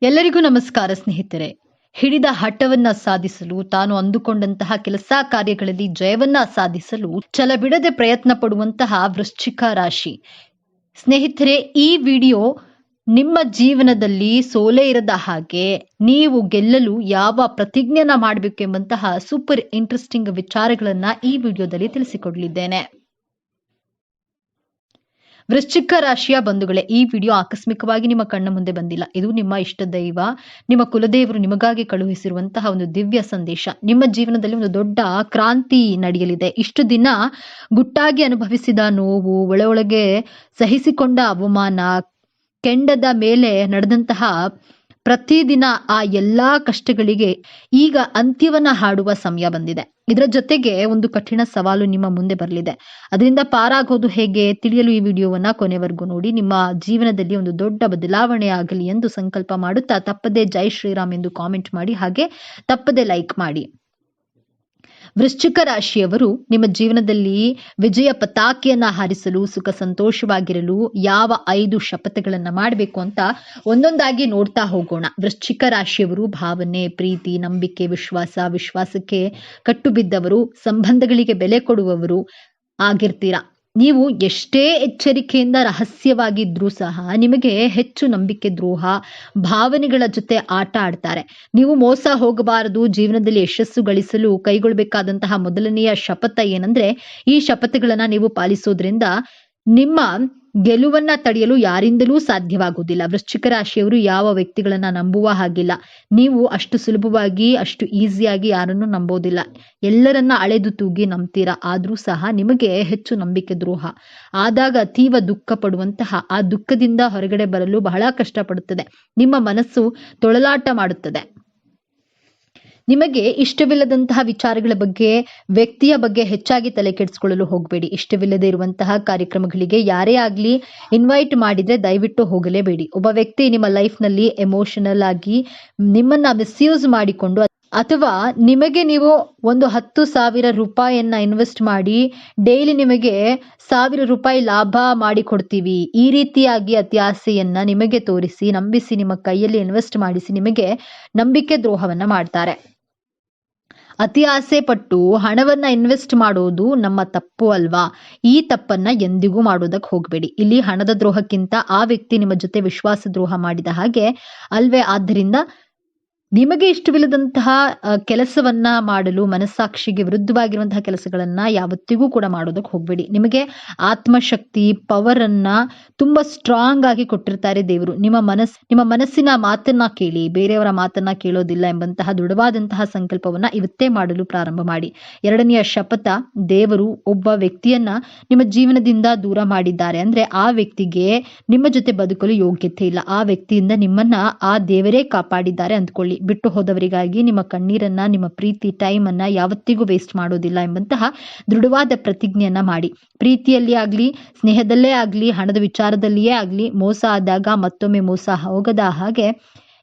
ಎಲ್ಲರಿಗೂ ನಮಸ್ಕಾರ ಸ್ನೇಹಿತರೆ. ಹಿಡಿದ ಹಠವನ್ನ ಸಾಧಿಸಲು, ತಾನು ಅಂದುಕೊಂಡಂತಹ ಕೆಲಸ ಕಾರ್ಯಗಳಲ್ಲಿ ಜಯವನ್ನ ಸಾಧಿಸಲು ಛಲಬಿಡದೆ ಪ್ರಯತ್ನ ಪಡುವಂತಹ ವೃಶ್ಚಿಕ ರಾಶಿ ಸ್ನೇಹಿತರೆ, ಈ ವಿಡಿಯೋ ನಿಮ್ಮ ಜೀವನದಲ್ಲಿ ಸೋಲೆ ಇರದ ಹಾಗೆ ನೀವು ಗೆಲ್ಲಲು ಯಾವ ಪ್ರತಿಜ್ಞೆನ ಮಾಡಬೇಕು ಎಂಬಂತಹ ಸೂಪರ್ ಇಂಟ್ರೆಸ್ಟಿಂಗ್ ವಿಚಾರಗಳನ್ನ ಈ ವಿಡಿಯೋದಲ್ಲಿ ತಿಳಿಸಿಕೊಡಲಿದ್ದೇನೆ. ವೃಶ್ಚಿಕ ರಾಶಿಯ ಬಂಧುಗಳೇ, ಈ ವಿಡಿಯೋ ಆಕಸ್ಮಿಕವಾಗಿ ನಿಮ್ಮ ಕಣ್ಣ ಮುಂದೆ ಬಂದಿಲ್ಲ. ಇದು ನಿಮ್ಮ ಇಷ್ಟ ದೈವ, ನಿಮ್ಮ ಕುಲದೇವರು ನಿಮಗಾಗಿ ಕಳುಹಿಸಿರುವಂತಹ ಒಂದು ದಿವ್ಯ ಸಂದೇಶ. ನಿಮ್ಮ ಜೀವನದಲ್ಲಿ ಒಂದು ದೊಡ್ಡ ಕ್ರಾಂತಿ ನಡೆಯಲಿದೆ. ಇಷ್ಟು ದಿನ ಗುಟ್ಟಾಗಿ ಅನುಭವಿಸಿದ ನೋವು, ಒಳಗೆ ಸಹಿಸಿಕೊಂಡ ಅವಮಾನ, ಕೆಂಡದ ಮೇಲೆ ನಡೆದಂತಹ ಪ್ರತಿದಿನ ಆ ಎಲ್ಲಾ ಕಷ್ಟಗಳಿಗೆ ಈಗ ಅಂತ್ಯವನ್ನ ಹಾಡುವ ಸಮಯ ಬಂದಿದೆ. ಇದರ ಜೊತೆಗೆ ಒಂದು ಕಠಿಣ ಸವಾಲು ನಿಮ್ಮ ಮುಂದೆ ಬರಲಿದೆ. ಅದರಿಂದ ಪಾರಾಗೋದು ಹೇಗೆ ತಿಳಿಯಲು ಈ ವಿಡಿಯೋವನ್ನ ಕೊನೆವರೆಗೂ ನೋಡಿ. ನಿಮ್ಮ ಜೀವನದಲ್ಲಿ ಒಂದು ದೊಡ್ಡ ಬದಲಾವಣೆ ಆಗಲಿ ಎಂದು ಸಂಕಲ್ಪ ಮಾಡುತ್ತಾ ತಪ್ಪದೆ ಜೈ ಶ್ರೀರಾಮ್ ಎಂದು ಕಾಮೆಂಟ್ ಮಾಡಿ, ಹಾಗೆ ತಪ್ಪದೆ ಲೈಕ್ ಮಾಡಿ. ವೃಶ್ಚಿಕ ರಾಶಿಯವರು ನಿಮ್ಮ ಜೀವನದಲ್ಲಿ ವಿಜಯ ಪತಾಕೆಯನ್ನ ಹಾರಿಸಲು, ಸುಖ ಸಂತೋಷವಾಗಿರಲು ಯಾವ 5 ಶಪಥಗಳನ್ನ ಮಾಡಬೇಕು ಅಂತ ಒಂದೊಂದಾಗಿ ನೋಡ್ತಾ ಹೋಗೋಣ. ವೃಶ್ಚಿಕ ರಾಶಿಯವರು ಭಾವನೆ, ಪ್ರೀತಿ, ನಂಬಿಕೆ, ವಿಶ್ವಾಸಕ್ಕೆ ಕಟ್ಟು ಬಿದ್ದವರು, ಸಂಬಂಧಗಳಿಗೆ ಬೆಲೆ ಕೊಡುವವರು ಆಗಿರ್ತೀರಾ. ನೀವು ಎಷ್ಟೇ ಎಚ್ಚರಿಕೆಯಿಂದ ರಹಸ್ಯವಾಗಿದ್ರೂ ಸಹ ನಿಮಗೆ ಹೆಚ್ಚು ನಂಬಿಕೆ ದ್ರೋಹ ಭಾವನೆಗಳ ಜೊತೆ ಆಟ ಆಡ್ತಾರೆ. ನೀವು ಮೋಸ ಹೋಗಬಾರದು. ಜೀವನದಲ್ಲಿ ಯಶಸ್ಸು ಗಳಿಸಲು ಕೈಗೊಳ್ಳಬೇಕಾದಂತಹ ಮೊದಲನೆಯ ಶಪಥ ಏನಂದ್ರೆ, ಈ ಶಪಥಗಳನ್ನ ನೀವು ಪಾಲಿಸೋದ್ರಿಂದ ನಿಮ್ಮ ಗೆಲುವನ್ನ ತಡೆಯಲು ಯಾರಿಂದಲೂ ಸಾಧ್ಯವಾಗುವುದಿಲ್ಲ. ವೃಶ್ಚಿಕ ರಾಶಿಯವರು ಯಾವ ವ್ಯಕ್ತಿಗಳನ್ನ ನಂಬುವ ಹಾಗಿಲ್ಲ. ನೀವು ಅಷ್ಟು ಸುಲಭವಾಗಿ, ಅಷ್ಟು ಈಸಿಯಾಗಿ ಯಾರನ್ನು ನಂಬೋದಿಲ್ಲ. ಎಲ್ಲರನ್ನ ಅಳೆದು ತೂಗಿ ನಂಬ್ತೀರಾ. ಆದ್ರೂ ಸಹ ನಿಮಗೆ ಹೆಚ್ಚು ನಂಬಿಕೆ ದ್ರೋಹ ಆದಾಗ ಅತೀವ ದುಃಖ ಪಡುವಂತಹ, ಆ ದುಃಖದಿಂದ ಹೊರಗಡೆ ಬರಲು ಬಹಳ ಕಷ್ಟಪಡುತ್ತದೆ. ನಿಮ್ಮ ಮನಸ್ಸು ತೊಳಲಾಟ ಮಾಡುತ್ತದೆ. ನಿಮಗೆ ಇಷ್ಟವಿಲ್ಲದಂತಹ ವಿಚಾರಗಳ ಬಗ್ಗೆ, ವ್ಯಕ್ತಿಯ ಬಗ್ಗೆ ಹೆಚ್ಚಾಗಿ ತಲೆ ಕೆಡಿಸ್ಕೊಳ್ಳಲು ಹೋಗಬೇಡಿ. ಇಷ್ಟವಿಲ್ಲದೆ ಇರುವಂತಹ ಕಾರ್ಯಕ್ರಮಗಳಿಗೆ ಯಾರೇ ಆಗ್ಲಿ ಇನ್ವೈಟ್ ಮಾಡಿದ್ರೆ ದಯವಿಟ್ಟು ಹೋಗಲೇಬೇಡಿ. ಒಬ್ಬ ವ್ಯಕ್ತಿ ನಿಮ್ಮ ಲೈಫ್ನಲ್ಲಿ ಎಮೋಷನಲ್ ಆಗಿ ನಿಮ್ಮನ್ನ ಮಿಸ್ಯೂಸ್ ಮಾಡಿಕೊಂಡು, ಅಥವಾ ನಿಮಗೆ ನೀವು ಒಂದು 10,000 ರೂಪಾಯಿಯನ್ನ ಇನ್ವೆಸ್ಟ್ ಮಾಡಿ ಡೈಲಿ ನಿಮಗೆ 1,000 ರೂಪಾಯಿ ಲಾಭ ಮಾಡಿ ಕೊಡ್ತೀವಿ, ಈ ರೀತಿಯಾಗಿ ಅತಿ ಆಸೆಯನ್ನ ನಿಮಗೆ ತೋರಿಸಿ, ನಂಬಿಸಿ, ನಿಮ್ಮ ಕೈಯಲ್ಲಿ ಇನ್ವೆಸ್ಟ್ ಮಾಡಿಸಿ ನಿಮಗೆ ನಂಬಿಕೆ ದ್ರೋಹವನ್ನ ಮಾಡ್ತಾರೆ. ಅತಿ ಆಸೆ ಪಟ್ಟು ಹಣವನ್ನ ಇನ್ವೆಸ್ಟ್ ಮಾಡೋದು ನಮ್ಮ ತಪ್ಪು ಅಲ್ವಾ? ಈ ತಪ್ಪನ್ನ ಎಂದಿಗೂ ಮಾಡೋದಕ್ಕೆ ಹೋಗಬೇಡಿ. ಇಲ್ಲಿ ಹಣದ ದ್ರೋಹಕ್ಕಿಂತ ಆ ವ್ಯಕ್ತಿ ನಿಮ್ಮ ಜೊತೆ ವಿಶ್ವಾಸ ದ್ರೋಹ ಮಾಡಿದ ಹಾಗೆ ಅಲ್ವೇ? ಆದ್ದರಿಂದ ನಿಮಗೆ ಇಷ್ಟವಿಲ್ಲದಂತಹ ಕೆಲಸವನ್ನ ಮಾಡಲು, ಮನಸ್ಸಾಕ್ಷಿಗೆ ವಿರುದ್ಧವಾಗಿರುವಂತಹ ಕೆಲಸಗಳನ್ನ ಯಾವತ್ತಿಗೂ ಕೂಡ ಮಾಡೋದಕ್ಕೆ ಹೋಗ್ಬೇಡಿ. ನಿಮಗೆ ಆತ್ಮಶಕ್ತಿ, ಪವರ್ ಅನ್ನ ತುಂಬಾ ಸ್ಟ್ರಾಂಗ್ ಆಗಿ ಕೊಟ್ಟಿರ್ತಾರೆ ದೇವರು. ನಿಮ್ಮ ಮನಸ್ಸಿನ ಮಾತನ್ನ ಕೇಳಿ, ಬೇರೆಯವರ ಮಾತನ್ನ ಕೇಳೋದಿಲ್ಲ ಎಂಬಂತಹ ದೃಢವಾದಂತಹ ಸಂಕಲ್ಪವನ್ನ ಇವತ್ತೇ ಮಾಡಲು ಪ್ರಾರಂಭ ಮಾಡಿ. ಎರಡನೆಯ ಶಪಥ, ದೇವರು ಒಬ್ಬ ವ್ಯಕ್ತಿಯನ್ನ ನಿಮ್ಮ ಜೀವನದಿಂದ ದೂರ ಮಾಡಿದ್ದಾರೆ ಅಂದ್ರೆ ಆ ವ್ಯಕ್ತಿಗೆ ನಿಮ್ಮ ಜೊತೆ ಬದುಕಲು ಯೋಗ್ಯತೆ ಇಲ್ಲ. ಆ ವ್ಯಕ್ತಿಯಿಂದ ನಿಮ್ಮನ್ನ ಆ ದೇವರೇ ಕಾಪಾಡಿದ್ದಾರೆ ಅಂದ್ಕೊಳ್ಳಿ. ಬಿಟ್ಟು ಹೋದವರಿಗಾಗಿ ನಿಮ್ಮ ಕಣ್ಣೀರನ್ನ, ನಿಮ್ಮ ಪ್ರೀತಿ, ಟೈಮ್ ಅನ್ನ ಯಾವತ್ತಿಗೂ ವೇಸ್ಟ್ ಮಾಡೋದಿಲ್ಲ ಎಂಬಂತಹ ದೃಢವಾದ ಪ್ರತಿಜ್ಞೆಯನ್ನ ಮಾಡಿ. ಪ್ರೀತಿಯಲ್ಲಿ ಆಗ್ಲಿ, ಸ್ನೇಹದಲ್ಲೇ ಆಗ್ಲಿ, ಹಣದ ವಿಚಾರದಲ್ಲಿಯೇ ಆಗ್ಲಿ, ಮೋಸ ಆದಾಗ ಮತ್ತೊಮ್ಮೆ ಮೋಸ ಹೋಗದ ಹಾಗೆ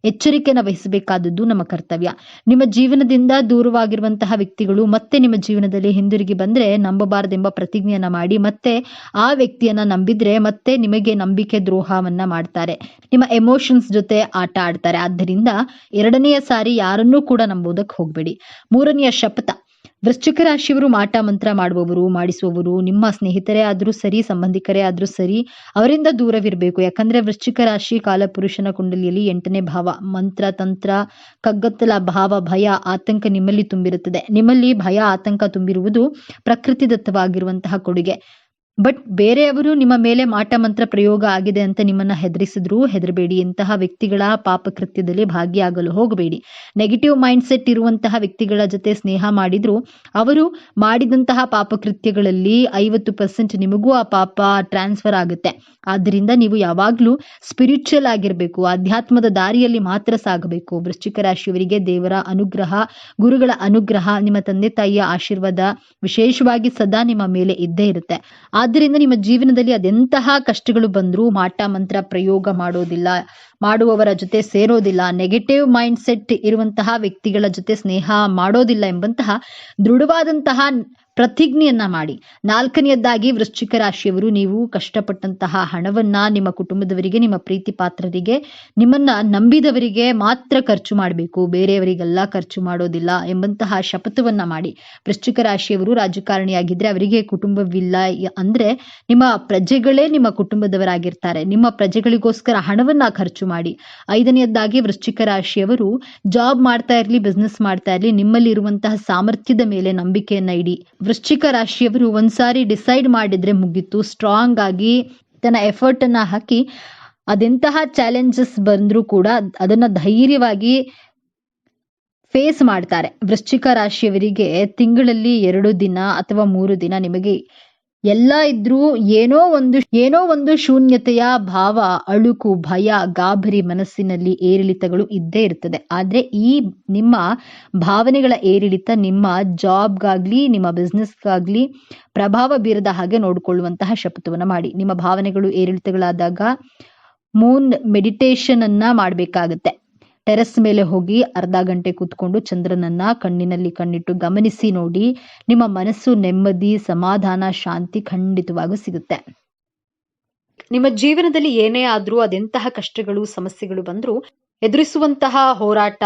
ಎಚ್ಚರಿಕೆಯನ್ನು ವಹಿಸಬೇಕಾದದ್ದು ನಮ್ಮ ಕರ್ತವ್ಯ. ನಿಮ್ಮ ಜೀವನದಿಂದ ದೂರವಾಗಿರುವಂತಹ ವ್ಯಕ್ತಿಗಳು ಮತ್ತೆ ನಿಮ್ಮ ಜೀವನದಲ್ಲಿ ಹಿಂದಿರುಗಿ ಬಂದ್ರೆ ನಂಬಬಾರದೆಂಬ ಪ್ರತಿಜ್ಞೆಯನ್ನ ಮಾಡಿ, ಮತ್ತೆ ಆ ವ್ಯಕ್ತಿಯನ್ನ ನಂಬಿದ್ರೆ ಮತ್ತೆ ನಿಮಗೆ ನಂಬಿಕೆ ದ್ರೋಹವನ್ನ ಮಾಡ್ತಾರೆ. ನಿಮ್ಮ ಎಮೋಷನ್ಸ್ ಜೊತೆ ಆಟ ಆಡ್ತಾರೆ. ಆದ್ದರಿಂದ ಎರಡನೆಯ ಸಾರಿ ಯಾರನ್ನೂ ಕೂಡ ನಂಬೋದಕ್ಕೆ ಹೋಗ್ಬೇಡಿ. ಮೂರನೆಯ ಶಪಥ, ವೃಶ್ಚಿಕ ರಾಶಿಯವರು ಮಾಟ ಮಂತ್ರ ಮಾಡುವವರು, ಮಾಡಿಸುವವರು ನಿಮ್ಮ ಸ್ನೇಹಿತರೇ ಆದ್ರೂ ಸರಿ, ಸಂಬಂಧಿಕರೇ ಆದ್ರೂ ಸರಿ, ಅವರಿಂದ ದೂರವಿರಬೇಕು. ಯಾಕಂದ್ರೆ ವೃಶ್ಚಿಕ ರಾಶಿ ಕಾಲಪುರುಷನ ಕುಂಡಲಿಯಲ್ಲಿ 8ನೇ ಭಾವ. ಮಂತ್ರ, ತಂತ್ರ, ಕಗ್ಗತ್ತಲ ಭಾವ, ಭಯ, ಆತಂಕ ನಿಮ್ಮಲ್ಲಿ ತುಂಬಿರುತ್ತದೆ. ನಿಮ್ಮಲ್ಲಿ ಭಯ, ಆತಂಕ ತುಂಬಿರುವುದು ಪ್ರಕೃತಿದತ್ತವಾಗಿರುವಂತಹ ಕೊಡುಗೆ. ಬಟ್ ಬೇರೆಯವರು ನಿಮ್ಮ ಮೇಲೆ ಮಾಟ ಮಂತ್ರ ಪ್ರಯೋಗ ಆಗಿದೆ ಅಂತ ನಿಮ್ಮನ್ನ ಹೆದರಿಸಿದ್ರು ಹೆದರಬೇಡಿ. ಇಂತಹ ವ್ಯಕ್ತಿಗಳ ಪಾಪಕೃತ್ಯದಲ್ಲಿ ಭಾಗಿಯಾಗಲು ಹೋಗಬೇಡಿ. ನೆಗೆಟಿವ್ ಮೈಂಡ್ ಸೆಟ್ ಇರುವಂತಹ ವ್ಯಕ್ತಿಗಳ ಜೊತೆ ಸ್ನೇಹ ಮಾಡಿದ್ರು ಅವರು ಮಾಡಿದಂತಹ ಪಾಪಕೃತ್ಯಗಳಲ್ಲಿ 50% ನಿಮಗೂ ಆ ಪಾಪ ಟ್ರಾನ್ಸ್ಫರ್ ಆಗುತ್ತೆ. ಆದ್ದರಿಂದ ನೀವು ಯಾವಾಗ್ಲೂ ಸ್ಪಿರಿಚುವಲ್ ಆಗಿರ್ಬೇಕು, ಅಧ್ಯಾತ್ಮದ ದಾರಿಯಲ್ಲಿ ಮಾತ್ರ ಸಾಗಬೇಕು. ವೃಶ್ಚಿಕ ರಾಶಿಯವರಿಗೆ ದೇವರ ಅನುಗ್ರಹ, ಗುರುಗಳ ಅನುಗ್ರಹ, ನಿಮ್ಮ ತಂದೆ ತಾಯಿಯ ಆಶೀರ್ವಾದ ವಿಶೇಷವಾಗಿ ಸದಾ ನಿಮ್ಮ ಮೇಲೆ ಇದ್ದೇ ಇರುತ್ತೆ. ಆದ್ದರಿಂದ ನಿಮ್ಮ ಜೀವನದಲ್ಲಿ ಅದೆಂತಹ ಕಷ್ಟಗಳು ಬಂದರೂ ಮಾಟ ಮಂತ್ರ ಪ್ರಯೋಗ ಮಾಡೋದಿಲ್ಲ, ಮಾಡುವವರ ಜೊತೆ ಸೇರೋದಿಲ್ಲ, ನೆಗೆಟಿವ್ ಮೈಂಡ್ ಸೆಟ್ ಇರುವಂತಹ ವ್ಯಕ್ತಿಗಳ ಜೊತೆ ಸ್ನೇಹ ಮಾಡೋದಿಲ್ಲ ಎಂಬಂತಹ ದೃಢವಾದಂತಹ ಪ್ರತಿಜ್ಞೆಯನ್ನ ಮಾಡಿ. 4ನೇಯದ್ದಾಗಿ ವೃಶ್ಚಿಕ ರಾಶಿಯವರು, ನೀವು ಕಷ್ಟಪಟ್ಟಂತಹ ಹಣವನ್ನ ನಿಮ್ಮ ಕುಟುಂಬದವರಿಗೆ, ನಿಮ್ಮ ಪ್ರೀತಿ ಪಾತ್ರರಿಗೆ, ನಿಮ್ಮನ್ನ ನಂಬಿದವರಿಗೆ ಮಾತ್ರ ಖರ್ಚು ಮಾಡಬೇಕು, ಬೇರೆಯವರಿಗೆಲ್ಲ ಖರ್ಚು ಮಾಡೋದಿಲ್ಲ ಎಂಬಂತಹ ಶಪಥವನ್ನ ಮಾಡಿ. ವೃಶ್ಚಿಕ ರಾಶಿಯವರು ರಾಜಕಾರಣಿಯಾಗಿದ್ರೆ ಅವರಿಗೆ ಕುಟುಂಬವಿಲ್ಲ ಅಂದ್ರೆ ನಿಮ್ಮ ಪ್ರಜೆಗಳೇ ನಿಮ್ಮ ಕುಟುಂಬದವರಾಗಿರ್ತಾರೆ. ನಿಮ್ಮ ಪ್ರಜೆಗಳಿಗೋಸ್ಕರ ಹಣವನ್ನ ಖರ್ಚು ಮಾಡಿ. 5ನೇಯದ್ದಾಗಿ ವೃಶ್ಚಿಕ ರಾಶಿಯವರು ಜಾಬ್ ಮಾಡ್ತಾ ಇರ್ಲಿ, ಬಿಸ್ನೆಸ್ ಮಾಡ್ತಾ ಇರ್ಲಿ, ನಿಮ್ಮಲ್ಲಿ ಇರುವಂತಹ ಸಾಮರ್ಥ್ಯದ ಮೇಲೆ ನಂಬಿಕೆಯನ್ನ ಇಡಿ. ವೃಶ್ಚಿಕ ರಾಶಿಯವರು ಒಂದ್ಸಾರಿ ಡಿಸೈಡ್ ಮಾಡಿದ್ರೆ ಮುಗೀತು. ಸ್ಟ್ರಾಂಗ್ ಆಗಿ ತನ್ನ ಎಫರ್ಟ್ ಅನ್ನ ಹಾಕಿ ಅದೆಂತಹ ಚಾಲೆಂಜಸ್ ಬಂದ್ರೂ ಕೂಡ ಅದನ್ನ ಧೈರ್ಯವಾಗಿ ಫೇಸ್ ಮಾಡ್ತಾರೆ. ವೃಶ್ಚಿಕ ರಾಶಿಯವರಿಗೆ ತಿಂಗಳಲ್ಲಿ 2 ದಿನ ಅಥವಾ 3 ದಿನ ನಿಮಗೆ ಎಲ್ಲ ಇದ್ರೂ ಏನೋ ಒಂದು ಶೂನ್ಯತೆಯ ಭಾವ, ಅಳುಕು, ಭಯ, ಗಾಬರಿ, ಮನಸ್ಸಿನಲ್ಲಿ ಏರಿಳಿತಗಳು ಇದ್ದೇ ಇರ್ತದೆ. ಆದ್ರೆ ಈ ನಿಮ್ಮ ಭಾವನೆಗಳ ಏರಿಳಿತ ನಿಮ್ಮ ಜಾಬ್ಗಾಗ್ಲಿ, ನಿಮ್ಮ ಬಿಸ್ನೆಸ್ಗಾಗ್ಲಿ ಪ್ರಭಾವ ಬೀರದ ಹಾಗೆ ನೋಡಿಕೊಳ್ಳುವಂತಹ ಶಪಥವನ್ನ ಮಾಡಿ. ನಿಮ್ಮ ಭಾವನೆಗಳು ಏರಿಳಿತಗಳಾದಾಗ ಮೂನ್ ಮೆಡಿಟೇಷನ್ ಅನ್ನ ಮಾಡ್ಬೇಕಾಗತ್ತೆ. ಟೆರೆಸ್ ಮೇಲೆ ಹೋಗಿ ಅರ್ಧ ಗಂಟೆ ಕೂತ್ಕೊಂಡು ಚಂದ್ರನನ್ನ ಕಣ್ಣಿನಲ್ಲಿ ಕಣ್ಣಿಟ್ಟು ಗಮನಿಸಿ ನೋಡಿ. ನಿಮ್ಮ ಮನಸ್ಸು ನೆಮ್ಮದಿ, ಸಮಾಧಾನ, ಶಾಂತಿ ಖಂಡಿತವಾಗೂ ಸಿಗುತ್ತೆ. ನಿಮ್ಮ ಜೀವನದಲ್ಲಿ ಏನೇ ಆದ್ರೂ, ಅದೆಂತಹ ಕಷ್ಟಗಳು, ಸಮಸ್ಯೆಗಳು ಬಂದ್ರೂ ಎದುರಿಸುವಂತಹ ಹೋರಾಟ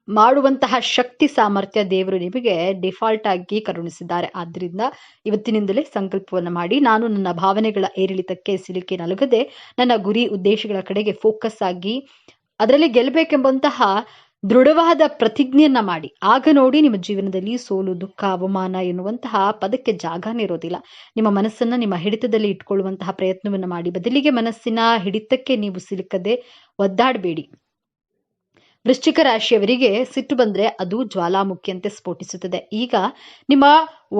ಮಾಡುವಂತಹ ಶಕ್ತಿ, ಸಾಮರ್ಥ್ಯ ದೇವರು ನಿಮಗೆ ಡಿಫಾಲ್ಟ್ ಆಗಿ ಕರುಣಿಸಿದ್ದಾರೆ. ಆದ್ರಿಂದ ಇವತ್ತಿನಿಂದಲೇ ಸಂಕಲ್ಪವನ್ನ ಮಾಡಿ, ನಾನು ನನ್ನ ಭಾವನೆಗಳ ಏರಿಳಿತಕ್ಕೆ ಸಿಲುಕಿ ನಲುಗದೆ ನನ್ನ ಗುರಿ ಉದ್ದೇಶಗಳ ಕಡೆಗೆ ಫೋಕಸ್ ಆಗಿ ಅದರಲ್ಲಿ ಗೆಲ್ಲಬೇಕೆಂಬಂತಹ ದೃಢವಾದ ಪ್ರತಿಜ್ಞೆಯನ್ನ ಮಾಡಿ. ಆಗ ನೋಡಿ ನಿಮ್ಮ ಜೀವನದಲ್ಲಿ ಸೋಲು, ದುಃಖ, ಅವಮಾನ ಎನ್ನುವಂತಹ ಪದಕ್ಕೆ ಜಾಗನೇ ಇರೋದಿಲ್ಲ. ನಿಮ್ಮ ಮನಸ್ಸನ್ನ ನಿಮ್ಮ ಹಿಡಿತದಲ್ಲಿ ಇಟ್ಕೊಳ್ಳುವಂತಹ ಪ್ರಯತ್ನವನ್ನ ಮಾಡಿ. ಬದಲಿಗೆ ಮನಸ್ಸಿನ ಹಿಡಿತಕ್ಕೆ ನೀವು ಸಿಲುಕದೆ ಒದ್ದಾಡಬೇಡಿ. ವೃಶ್ಚಿಕ ರಾಶಿಯವರಿಗೆ ಸಿಟ್ಟು ಬಂದ್ರೆ ಅದು ಜ್ವಾಲಾಮುಖಿಯಂತೆ ಸ್ಫೋಟಿಸುತ್ತದೆ. ಈಗ ನಿಮ್ಮ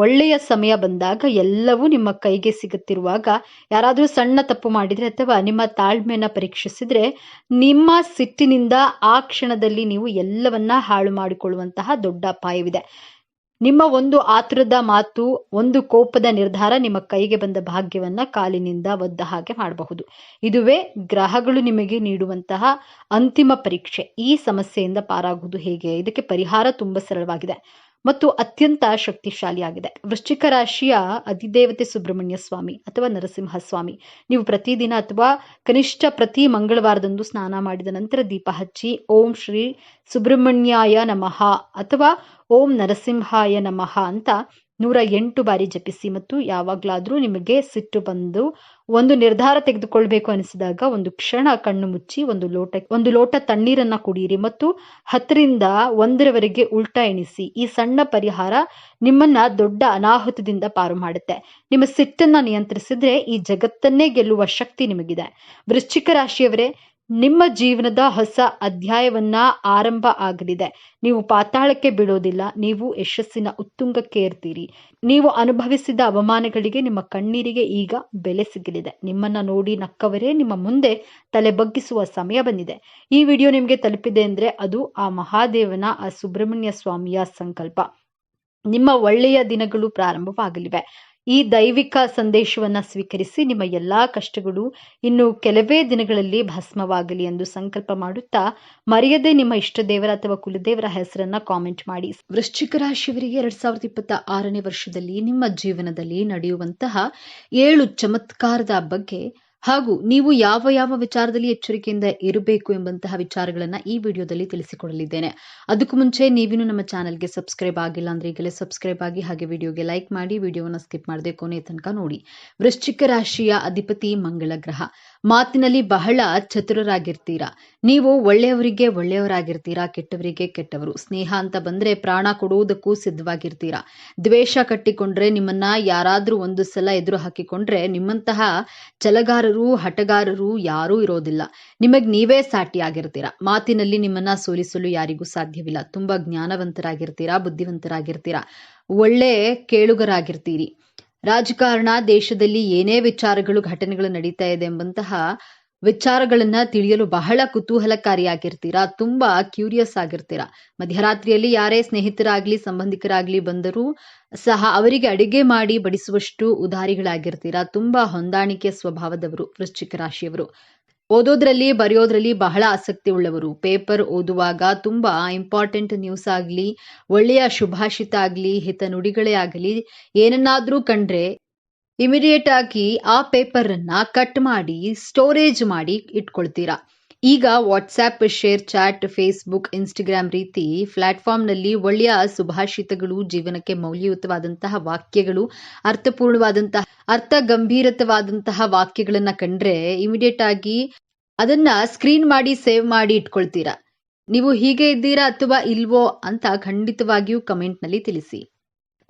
ಒಳ್ಳೆಯ ಸಮಯ ಬಂದಾಗ, ಎಲ್ಲವೂ ನಿಮ್ಮ ಕೈಗೆ ಸಿಗುತ್ತಿರುವಾಗ, ಯಾರಾದ್ರೂ ಸಣ್ಣ ತಪ್ಪು ಮಾಡಿದ್ರೆ ಅಥವಾ ನಿಮ್ಮ ತಾಳ್ಮೆಯನ್ನ ಪರೀಕ್ಷಿಸಿದ್ರೆ ನಿಮ್ಮ ಸಿಟ್ಟಿನಿಂದ ಆ ಕ್ಷಣದಲ್ಲಿ ನೀವು ಎಲ್ಲವನ್ನ ಹಾಳು ಮಾಡಿಕೊಳ್ಳುವಂತಹ ದೊಡ್ಡ ಅಪಾಯವಿದೆ. ನಿಮ್ಮ ಒಂದು ಆತುರದ ಮಾತು, ಒಂದು ಕೋಪದ ನಿರ್ಧಾರ ನಿಮ್ಮ ಕೈಗೆ ಬಂದ ಭಾಗ್ಯವನ್ನ ಕಾಲಿನಿಂದ ಒದ್ದ ಹಾಗೆ ಮಾಡಬಹುದು. ಇದುವೇ ಗ್ರಹಗಳು ನಿಮಗೆ ನೀಡುವಂತಹ ಅಂತಿಮ ಪರೀಕ್ಷೆ. ಈ ಸಮಸ್ಯೆಯಿಂದ ಪಾರಾಗುವುದು ಹೇಗೆ? ಇದಕ್ಕೆ ಪರಿಹಾರ ತುಂಬಾ ಸರಳವಾಗಿದೆ ಮತ್ತು ಅತ್ಯಂತ ಶಕ್ತಿಶಾಲಿಯಾಗಿದೆ. ವೃಶ್ಚಿಕ ರಾಶಿಯ ಅಧಿದೇವತೆ ಸುಬ್ರಹ್ಮಣ್ಯ ಸ್ವಾಮಿ ಅಥವಾ ನರಸಿಂಹ ಸ್ವಾಮಿ. ನೀವು ಪ್ರತಿದಿನ ಅಥವಾ ಕನಿಷ್ಠ ಪ್ರತಿ ಮಂಗಳವಾರದಂದು ಸ್ನಾನ ಮಾಡಿದ ನಂತರ ದೀಪ ಹಚ್ಚಿ ಓಂ ಶ್ರೀ ಸುಬ್ರಹ್ಮಣ್ಯಾಯ ನಮಃ ಅಥವಾ ಓಂ ನರಸಿಂಹಾಯ ನಮಃ ಅಂತ 108 ಬಾರಿ ಜಪಿಸಿ. ಮತ್ತು ಯಾವಾಗ್ಲಾದ್ರೂ ನಿಮಗೆ ಸಿಟ್ಟು ಬಂದು ಒಂದು ನಿರ್ಧಾರ ತೆಗೆದುಕೊಳ್ಬೇಕು ಅನಿಸಿದಾಗ ಒಂದು ಕ್ಷಣ ಕಣ್ಣು ಮುಚ್ಚಿ ಒಂದು ಲೋಟ ತಣ್ಣೀರನ್ನ ಕುಡಿಯಿರಿ ಮತ್ತು 10ರಿಂದ 1ರವರೆಗೆ ಉಲ್ಟಾ ಎಣಿಸಿ. ಈ ಸಣ್ಣ ಪರಿಹಾರ ನಿಮ್ಮನ್ನ ದೊಡ್ಡ ಅನಾಹುತದಿಂದ ಪಾರು ಮಾಡುತ್ತೆ. ನಿಮ್ಮ ಸಿಟ್ಟನ್ನ ನಿಯಂತ್ರಿಸಿದ್ರೆ ಈ ಜಗತ್ತನ್ನೇ ಗೆಲ್ಲುವ ಶಕ್ತಿ ನಿಮಗಿದೆ. ವೃಶ್ಚಿಕ ರಾಶಿಯವರೇ, ನಿಮ್ಮ ಜೀವನದ ಹೊಸ ಅಧ್ಯಾಯವನ್ನ ಆರಂಭ ಆಗಲಿದೆ. ನೀವು ಪಾತಾಳಕ್ಕೆ ಬೀಳೋದಿಲ್ಲ, ನೀವು ಯಶಸ್ಸಿನ ಉತ್ತುಂಗಕ್ಕೆ ಏರ್ತೀರಿ. ನೀವು ಅನುಭವಿಸಿದ ಅವಮಾನಗಳಿಗೆ, ನಿಮ್ಮ ಕಣ್ಣೀರಿಗೆ ಈಗ ಬೆಲೆ ಸಿಗಲಿದೆ. ನಿಮ್ಮನ್ನ ನೋಡಿ ನಕ್ಕವರೇ ನಿಮ್ಮ ಮುಂದೆ ತಲೆ ಬಗ್ಗಿಸುವ ಸಮಯ ಬಂದಿದೆ. ಈ ವಿಡಿಯೋ ನಿಮ್ಗೆ ತಲುಪಿದೆ ಅಂದ್ರೆ ಅದು ಆ ಮಹಾದೇವನ, ಆ ಸುಬ್ರಹ್ಮಣ್ಯ ಸ್ವಾಮಿಯ ಸಂಕಲ್ಪ. ನಿಮ್ಮ ಒಳ್ಳೆಯ ದಿನಗಳು ಪ್ರಾರಂಭವಾಗಲಿವೆ. ಈ ದೈವಿಕ ಸಂದೇಶವನ್ನ ಸ್ವೀಕರಿಸಿ ನಿಮ್ಮ ಎಲ್ಲಾ ಕಷ್ಟಗಳು ಇನ್ನು ಕೆಲವೇ ದಿನಗಳಲ್ಲಿ ಭಸ್ಮವಾಗಲಿ ಎಂದು ಸಂಕಲ್ಪ ಮಾಡುತ್ತಾ ಮರೆಯದೆ ನಿಮ್ಮ ಇಷ್ಟ ದೇವರ ಅಥವಾ ಕುಲದೇವರ ಹೆಸರನ್ನ ಕಾಮೆಂಟ್ ಮಾಡಿ. ವೃಶ್ಚಿಕ ರಾಶಿಯವರಿಗೆ 2026ನೇ ವರ್ಷದಲ್ಲಿ ನಿಮ್ಮ ಜೀವನದಲ್ಲಿ ನಡೆಯುವಂತಹ 7 ಚಮತ್ಕಾರದ ಬಗ್ಗೆ ಹಾಗೂ ನೀವು ಯಾವ ವಿಚಾರದಲ್ಲಿ ಎಚ್ಚರಿಕೆಯಿಂದ ಇರಬೇಕು ಎಂಬಂತಹ ವಿಚಾರಗಳನ್ನ ಈ ವಿಡಿಯೋದಲ್ಲಿ ತಿಳಿಸಿಕೊಡಲಿದ್ದೇನೆ. ಅದಕ್ಕೂ ಮುಂಚೆ ನೀವಿನ್ನು ನಮ್ಮ ಚಾನೆಲ್ಗೆ ಸಬ್ಸ್ಕ್ರೈಬ್ ಆಗಿಲ್ಲ ಅಂದ್ರೆ ಈಗಲೇ ಸಬ್ಸ್ಕ್ರೈಬ್ ಆಗಿ, ಹಾಗೆ ವಿಡಿಯೋಗೆ ಲೈಕ್ ಮಾಡಿ, ವಿಡಿಯೋವನ್ನ ಸ್ಕಿಪ್ ಮಾಡದೆ ಕೊನೆ ತನಕ ನೋಡಿ. ವೃಶ್ಚಿಕ ರಾಶಿಯ ಅಧಿಪತಿ ಮಂಗಳ ಗ್ರಹ. ಮಾತಿನಲ್ಲಿ ಬಹಳ ಚತುರರಾಗಿರ್ತೀರಾ. ನೀವು ಒಳ್ಳೆಯವರಿಗೆ ಒಳ್ಳೆಯವರಾಗಿರ್ತೀರಾ, ಕೆಟ್ಟವರಿಗೆ ಕೆಟ್ಟವರು. ಸ್ನೇಹ ಅಂತ ಬಂದ್ರೆ ಪ್ರಾಣ ಕೊಡುವುದಕ್ಕೂ ಸಿದ್ಧವಾಗಿರ್ತೀರಾ. ದ್ವೇಷ ಕಟ್ಟಿಕೊಂಡ್ರೆ, ನಿಮ್ಮನ್ನ ಯಾರಾದ್ರೂ ಒಂದು ಸಲ ಎದುರು ಹಾಕಿಕೊಂಡ್ರೆ ನಿಮ್ಮಂತಹ ಛಲಗಾರರು, ಹಠಗಾರರು ಯಾರೂ ಇರೋದಿಲ್ಲ. ನಿಮಗ್ ನೀವೇ ಸಾಟಿ ಆಗಿರ್ತೀರಾ. ಮಾತಿನಲ್ಲಿ ನಿಮ್ಮನ್ನ ಸೋಲಿಸಲು ಯಾರಿಗೂ ಸಾಧ್ಯವಿಲ್ಲ. ತುಂಬಾ ಜ್ಞಾನವಂತರಾಗಿರ್ತೀರಾ, ಬುದ್ಧಿವಂತರಾಗಿರ್ತೀರಾ, ಒಳ್ಳೆ ಕೇಳುಗರಾಗಿರ್ತೀರಿ. ರಾಜಕಾರಣ, ದೇಶದಲ್ಲಿ ಏನೇ ವಿಚಾರಗಳು, ಘಟನೆಗಳು ನಡೀತಾ ಇದೆ ಎಂಬಂತಹ ವಿಚಾರಗಳನ್ನ ತಿಳಿಯಲು ಬಹಳ ಕುತೂಹಲಕಾರಿಯಾಗಿರ್ತೀರಾ. ತುಂಬಾ ಕ್ಯೂರಿಯಸ್ ಆಗಿರ್ತೀರಾ. ಮಧ್ಯರಾತ್ರಿಯಲ್ಲಿ ಯಾರೇ ಸ್ನೇಹಿತರಾಗ್ಲಿ, ಸಂಬಂಧಿಕರಾಗ್ಲಿ ಬಂದರೂ ಸಹ ಅವರಿಗೆ ಅಡಿಗೆ ಮಾಡಿ ಬಡಿಸುವಷ್ಟು ಉದಾರಿಗಳಾಗಿರ್ತೀರಾ. ತುಂಬಾ ಹೊಂದಾಣಿಕೆ ಸ್ವಭಾವದವರು ವೃಶ್ಚಿಕ ರಾಶಿಯವರು. ಓದೋದ್ರಲ್ಲಿ ಬರೆಯೋದ್ರಲ್ಲಿ ಬಹಳ ಆಸಕ್ತಿ ಉಳ್ಳವರು. ಪೇಪರ್ ಓದುವಾಗ ತುಂಬಾ ಇಂಪಾರ್ಟೆಂಟ್ ನ್ಯೂಸ್ ಆಗ್ಲಿ, ಒಳ್ಳೆಯ ಶುಭಾಷಿತ ಆಗ್ಲಿ, ಹಿತ ನುಡಿಗಳೇ ಆಗಲಿ ಏನನ್ನಾದ್ರೂ ಕಂಡ್ರೆ ಇಮಿಡಿಯೇಟ್ ಆಗಿ ಆ ಪೇಪರ್ ಅನ್ನ ಕಟ್ ಮಾಡಿ ಸ್ಟೋರೇಜ್ ಮಾಡಿ ಇಟ್ಕೊಳ್ತೀರಾ. ಈಗ WhatsApp, ShareChat, Facebook, Instagram ರೀತಿ ಪ್ಲಾಟ್ಫಾರ್ಮ್ನಲ್ಲಿ ಒಳ್ಳೆಯ ಸುಭಾಷಿತಗಳು, ಜೀವನಕ್ಕೆ ಮೌಲ್ಯಯುತವಾದಂತಹ ವಾಕ್ಯಗಳು, ಅರ್ಥಪೂರ್ಣವಾದಂತಹ ಅರ್ಥ ಗಂಭೀರತವಾದಂತಹ ವಾಕ್ಯಗಳನ್ನ ಕಂಡ್ರೆ ಇಮಿಡಿಯೇಟ್ ಆಗಿ ಅದನ್ನ ಸ್ಕ್ರೀನ್ ಮಾಡಿ ಸೇವ್ ಮಾಡಿ ಇಟ್ಕೊಳ್ತೀರಾ. ನೀವು ಹೀಗೆ ಇದ್ದೀರಾ ಅಥವಾ ಇಲ್ವೋ ಅಂತ ಖಂಡಿತವಾಗಿಯೂ ಕಮೆಂಟ್ ನಲ್ಲಿ ತಿಳಿಸಿ.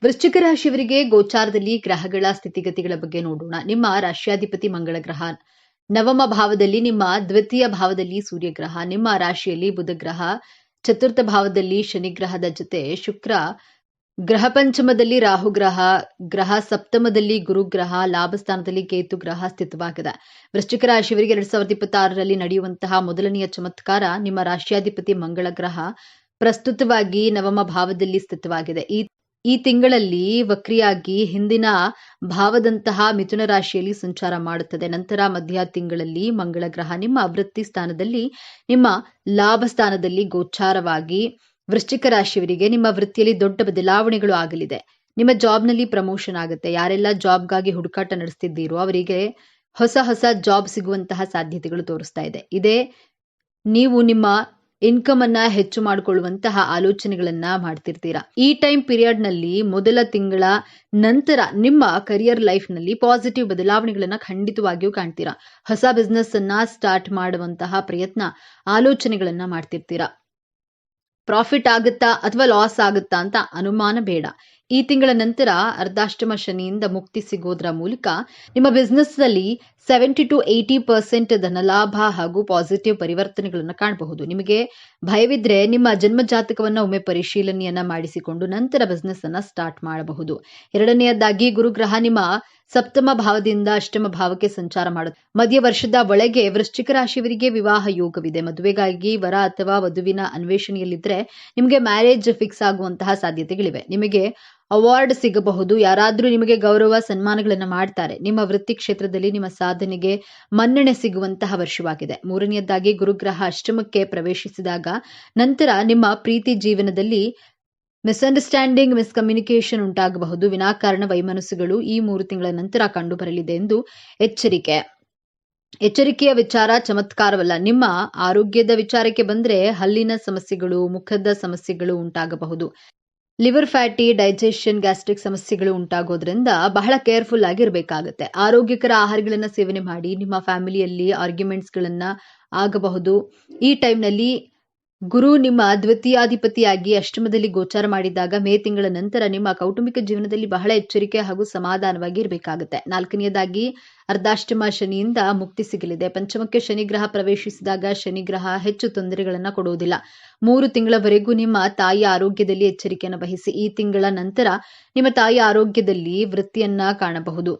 ವೃಶ್ಚಿಕ ರಾಶಿಯವರಿಗೆ ಗೋಚಾರದಲ್ಲಿ ಗ್ರಹಗಳ ಸ್ಥಿತಿಗತಿಗಳ ಬಗ್ಗೆ ನೋಡೋಣ. ನಿಮ್ಮ ರಾಶ್ಯಾಧಿಪತಿ ಮಂಗಳ ಗ್ರಹ ನವಮ ಭಾವದಲ್ಲಿ, ನಿಮ್ಮ ದ್ವಿತೀಯ ಭಾವದಲ್ಲಿ ಸೂರ್ಯ ಗ್ರಹ, ನಿಮ್ಮ ರಾಶಿಯಲ್ಲಿ ಬುಧ ಗ್ರಹ, ಚತುರ್ಥ ಭಾವದಲ್ಲಿ ಶನಿ ಗ್ರಹದ ಜೊತೆ ಶುಕ್ರ ಗ್ರಹ, ಪಂಚಮದಲ್ಲಿ ರಾಹು ಗ್ರಹ, ಗ್ರಹ ಸಪ್ತಮದಲ್ಲಿ ಗುರು ಗ್ರಹ, ಲಾಭಸ್ಥಾನದಲ್ಲಿ ಕೇತು ಗ್ರಹ ಸ್ಥಿತವಾಗಿದೆ. ವೃಶ್ಚಿಕ ರಾಶಿಯವರಿಗೆ 2026ರಲ್ಲಿ ನಡೆಯುವಂತಹ ಮೊದಲನೆಯ ಚಮತ್ಕಾರ, ನಿಮ್ಮ ರಾಶ್ಯಾಧಿಪತಿ ಮಂಗಳ ಗ್ರಹ ಪ್ರಸ್ತುತವಾಗಿ ನವಮ ಭಾವದಲ್ಲಿ ಸ್ಥಿತವಾಗಿದೆ. ಈ ತಿಂಗಳಲ್ಲಿ ವಕ್ರಿಯಾಗಿ ಹಿಂದಿನ ಭಾವದಂತಹ ಮಿಥುನ ರಾಶಿಯಲ್ಲಿ ಸಂಚಾರ ಮಾಡುತ್ತದೆ. ನಂತರ ಮಧ್ಯ ತಿಂಗಳಲ್ಲಿ ಮಂಗಳ ಗ್ರಹ ನಿಮ್ಮ ವೃತ್ತಿ ಸ್ಥಾನದಲ್ಲಿ, ನಿಮ್ಮ ಲಾಭ ಸ್ಥಾನದಲ್ಲಿ ಗೋಚಾರವಾಗಿ ವೃಶ್ಚಿಕ ರಾಶಿಯವರಿಗೆ ನಿಮ್ಮ ವೃತ್ತಿಯಲ್ಲಿ ದೊಡ್ಡ ಬದಲಾವಣೆಗಳು ಆಗಲಿದೆ. ನಿಮ್ಮ ಜಾಬ್ನಲ್ಲಿ ಪ್ರಮೋಷನ್ ಆಗುತ್ತೆ. ಯಾರೆಲ್ಲ ಜಾಬ್ಗಾಗಿ ಹುಡುಕಾಟ ನಡೆಸ್ತಿದ್ದೀರೋ ಅವರಿಗೆ ಹೊಸ ಹೊಸ ಜಾಬ್ ಸಿಗುವಂತಹ ಸಾಧ್ಯತೆಗಳು ತೋರಿಸ್ತಾ ಇದೆ. ಇದೇ ನೀವು ನಿಮ್ಮ ಇನ್ಕಮ್ ಅನ್ನ ಹೆಚ್ಚು ಮಾಡಿಕೊಳ್ಳುವಂತಹ ಆಲೋಚನೆಗಳನ್ನ ಮಾಡ್ತಿರ್ತೀರಾ. ಈ ಟೈಮ್ ಪೀರಿಯಡ್ ನಲ್ಲಿ ಮೊದಲ ತಿಂಗಳ ನಂತರ ನಿಮ್ಮ ಕರಿಯರ್ ಲೈಫ್ ನಲ್ಲಿ ಪಾಸಿಟಿವ್ ಬದಲಾವಣೆಗಳನ್ನ ಖಂಡಿತವಾಗಿಯೂ ಕಾಣ್ತೀರಾ. ಹೊಸ ಬಿಸ್ನೆಸ್ ಅನ್ನ ಸ್ಟಾರ್ಟ್ ಮಾಡುವಂತಹ ಪ್ರಯತ್ನ, ಆಲೋಚನೆಗಳನ್ನ ಮಾಡ್ತಿರ್ತೀರಾ. ಪ್ರಾಫಿಟ್ ಆಗುತ್ತಾ ಅಥವಾ ಲಾಸ್ ಆಗುತ್ತಾ ಅಂತ ಅನುಮಾನ ಬೇಡ. ಈ ತಿಂಗಳ ನಂತರ ಅರ್ಧಾಷ್ಟಮ ಶನಿಯಿಂದ ಮುಕ್ತಿ ಸಿಗೋದ್ರ ಮೂಲಕ ನಿಮ್ಮ ಬಿಸ್ನೆಸ್ ನಲ್ಲಿ 70 to 80% ಧನಲಾಭ ಹಾಗೂ ಪಾಸಿಟಿವ್ ಪರಿವರ್ತನೆಗಳನ್ನು ಕಾಣಬಹುದು. ನಿಮಗೆ ಭಯವಿದ್ರೆ ನಿಮ್ಮ ಜನ್ಮ ಜಾತಕವನ್ನ ಒಮ್ಮೆ ಪರಿಶೀಲನೆಯನ್ನ ಮಾಡಿಸಿಕೊಂಡು ನಂತರ ಬಿಸ್ನೆಸ್ ಅನ್ನ ಸ್ಟಾರ್ಟ್ ಮಾಡಬಹುದು. ಎರಡನೆಯದಾಗಿ ಗುರುಗ್ರಹ ನಿಮ್ಮ ಸಪ್ತಮ ಭಾವದಿಂದ ಅಷ್ಟಮ ಭಾವಕ್ಕೆ ಸಂಚಾರ ಮಾಡುತ್ತೆ. ಮಧ್ಯ ವರ್ಷದ ಒಳಗೆ ವೃಶ್ಚಿಕ ರಾಶಿಯವರಿಗೆ ವಿವಾಹ ಯೋಗವಿದೆ. ಮದುವೆಗಾಗಿ ವರ ಅಥವಾ ವಧುವಿನ ಅನ್ವೇಷಣೆಯಲ್ಲಿದ್ರೆ ನಿಮಗೆ ಮ್ಯಾರೇಜ್ ಫಿಕ್ಸ್ ಆಗುವಂತಹ ಸಾಧ್ಯತೆಗಳಿವೆ. ನಿಮಗೆ ಅವಾರ್ಡ್ ಸಿಗಬಹುದು. ಯಾರಾದ್ರೂ ನಿಮಗೆ ಗೌರವ ಸನ್ಮಾನಗಳನ್ನ ಮಾಡ್ತಾರೆ. ನಿಮ್ಮ ವೃತ್ತಿ ಕ್ಷೇತ್ರದಲ್ಲಿ ನಿಮ್ಮ ಸಾಧನೆಗೆ ಮನ್ನಣೆ ಸಿಗುವಂತಹ ವರ್ಷವಾಗಿದೆ. ಮೂರನೆಯದಾಗಿ ಗುರುಗ್ರಹ ಅಷ್ಟಮಕ್ಕೆ ಪ್ರವೇಶಿಸಿದಾಗ ನಂತರ ನಿಮ್ಮ ಪ್ರೀತಿ ಜೀವನದಲ್ಲಿ ಮಿಸ್ಅಂಡರ್ಸ್ಟ್ಯಾಂಡಿಂಗ್, ಮಿಸ್ಕಮ್ಯುನಿಕೇಶನ್ ಉಂಟಾಗಬಹುದು. ವಿನಾಕಾರಣ ವೈಮನಸ್ಸುಗಳು ಈ 3 ತಿಂಗಳ ನಂತರ ಕಂಡು ಬರಲಿದೆ ಎಂದು ಎಚ್ಚರಿಕೆ. ಎಚ್ಚರಿಕೆಯ ವಿಚಾರ ಚಮತ್ಕಾರವಲ್ಲ. ನಿಮ್ಮ ಆರೋಗ್ಯದ ವಿಚಾರಕ್ಕೆ ಬಂದ್ರೆ ಹಲ್ಲಿನ ಸಮಸ್ಯೆಗಳು, ಮುಖದ ಸಮಸ್ಯೆಗಳು ಉಂಟಾಗಬಹುದು. ಲಿವರ್ ಫ್ಯಾಟಿ, ಡೈಜೆಷನ್, ಗ್ಯಾಸ್ಟ್ರಿಕ್ ಸಮಸ್ಯೆಗಳು ಉಂಟಾಗೋದ್ರಿಂದ ಬಹಳ ಕೇರ್ಫುಲ್ ಆಗಿ ಇರಬೇಕಾಗುತ್ತೆ. ಆರೋಗ್ಯಕರ ಆಹಾರಗಳನ್ನ ಸೇವನೆ ಮಾಡಿ. ನಿಮ್ಮ ಫ್ಯಾಮಿಲಿಯಲ್ಲಿ ಆರ್ಗ್ಯುಮೆಂಟ್ಸ್ ಗಳನ್ನ ಆಗಬಹುದು. ಈ ಟೈಮ್ನಲ್ಲಿ ಗುರು ನಿಮ್ಮ ದ್ವಿತೀಯಾಧಿಪತಿಯಾಗಿ ಅಷ್ಟಮದಲ್ಲಿ ಗೋಚಾರ ಮಾಡಿದಾಗ ಮೇ ತಿಂಗಳ ನಂತರ ನಿಮ್ಮ ಕೌಟುಂಬಿಕ ಜೀವನದಲ್ಲಿ ಬಹಳ ಎಚ್ಚರಿಕೆ ಹಾಗೂ ಸಮಾಧಾನವಾಗಿ ಇರಬೇಕಾಗುತ್ತೆ. ನಾಲ್ಕನೆಯದಾಗಿ ಅರ್ಧಾಷ್ಟಮ ಶನಿಯಿಂದ ಮುಕ್ತಿ ಸಿಗಲಿದೆ. ಪಂಚಮಕ್ಕೆ ಶನಿಗ್ರಹ ಪ್ರವೇಶಿಸಿದಾಗ ಶನಿಗ್ರಹ ಹೆಚ್ಚು ತೊಂದರೆಗಳನ್ನ ಕೊಡುವುದಿಲ್ಲ. 3 ತಿಂಗಳವರೆಗೂ ನಿಮ್ಮ ತಾಯಿಯ ಆರೋಗ್ಯದಲ್ಲಿ ಎಚ್ಚರಿಕೆಯನ್ನು ವಹಿಸಿ. ಈ ತಿಂಗಳ ನಂತರ ನಿಮ್ಮ ತಾಯಿಯ ಆರೋಗ್ಯದಲ್ಲಿ ವೃತ್ತಿಯನ್ನ ಕಾಣಬಹುದು.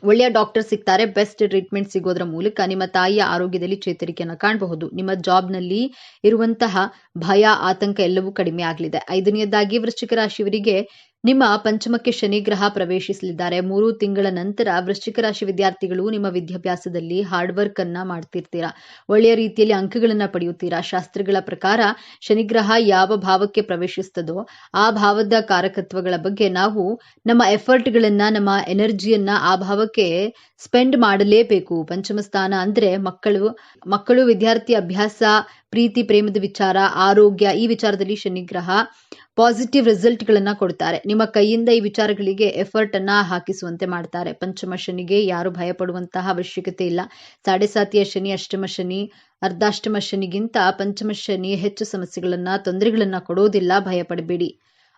ಒಳ್ಳೆಯ ಡಾಕ್ಟರ್ ಸಿಗ್ತಾರೆ. ಬೆಸ್ಟ್ ಟ್ರೀಟ್ಮೆಂಟ್ ಸಿಗೋದ್ರ ಮೂಲಕ ನಿಮ್ಮ ತಾಯಿಯ ಆರೋಗ್ಯದಲ್ಲಿ ಚೇತರಿಕೆಯನ್ನು ಕಾಣಬಹುದು. ನಿಮ್ಮ ಜಾಬ್ನಲ್ಲಿ ಇರುವಂತಹ ಭಯ, ಆತಂಕ ಎಲ್ಲವೂ ಕಡಿಮೆ ಆಗಲಿದೆ. ಐದನೆಯದಾಗಿ ವೃಶ್ಚಿಕ ರಾಶಿಯವರಿಗೆ ನಿಮ್ಮ ಪಂಚಮಕ್ಕೆ ಶನಿಗ್ರಹ ಪ್ರವೇಶಿಸಲಿದ್ದಾರೆ. 3 ತಿಂಗಳ ನಂತರ ವೃಶ್ಚಿಕ ರಾಶಿ ವಿದ್ಯಾರ್ಥಿಗಳು ನಿಮ್ಮ ವಿದ್ಯಾಭ್ಯಾಸದಲ್ಲಿ ಹಾರ್ಡ್ ವರ್ಕ್ ಅನ್ನ ಮಾಡ್ತಿರ್ತೀರಾ. ಒಳ್ಳೆಯ ರೀತಿಯಲ್ಲಿ ಅಂಕಗಳನ್ನ ಪಡೆಯುತ್ತೀರಾ. ಶಾಸ್ತ್ರಗಳ ಪ್ರಕಾರ ಶನಿಗ್ರಹ ಯಾವ ಭಾವಕ್ಕೆ ಪ್ರವೇಶಿಸ್ತದೋ ಆ ಭಾವದ ಕಾರಕತ್ವಗಳ ಬಗ್ಗೆ ನಾವು ನಮ್ಮ ಎಫರ್ಟ್ಗಳನ್ನ, ನಮ್ಮ ಎನರ್ಜಿಯನ್ನ ಆ ಭಾವಕ್ಕೆ ಸ್ಪೆಂಡ್ ಮಾಡಲೇಬೇಕು. ಪಂಚಮ ಸ್ಥಾನ ಅಂದ್ರೆ ಮಕ್ಕಳು, ವಿದ್ಯಾರ್ಥಿ ಅಭ್ಯಾಸ, ಪ್ರೀತಿ ಪ್ರೇಮದ ವಿಚಾರ, ಆರೋಗ್ಯ, ಈ ವಿಚಾರದಲ್ಲಿ ಶನಿಗ್ರಹ ಪಾಸಿಟಿವ್ ರಿಸಲ್ಟ್ ಗಳನ್ನ ಕೊಡ್ತಾರೆ. ನಿಮ್ಮ ಕೈಯಿಂದ ಈ ವಿಚಾರಗಳಿಗೆ ಎಫರ್ಟ್ ಅನ್ನ ಹಾಕಿಸುವಂತೆ ಮಾಡ್ತಾರೆ. ಪಂಚಮ ಶನಿಗೆ ಯಾರು ಭಯ ಪಡುವಂತಹ ಅವಶ್ಯಕತೆ ಇಲ್ಲ. 7.5 ಶನಿ, ಅಷ್ಟಮ ಶನಿ, ಅರ್ಧಾಷ್ಟಮ ಶನಿಗಿಂತ ಪಂಚಮ ಶನಿ ಹೆಚ್ಚು ಸಮಸ್ಯೆಗಳನ್ನ, ತೊಂದರೆಗಳನ್ನ ಕೊಡೋದಿಲ್ಲ. ಭಯ ಪಡಬೇಡಿ.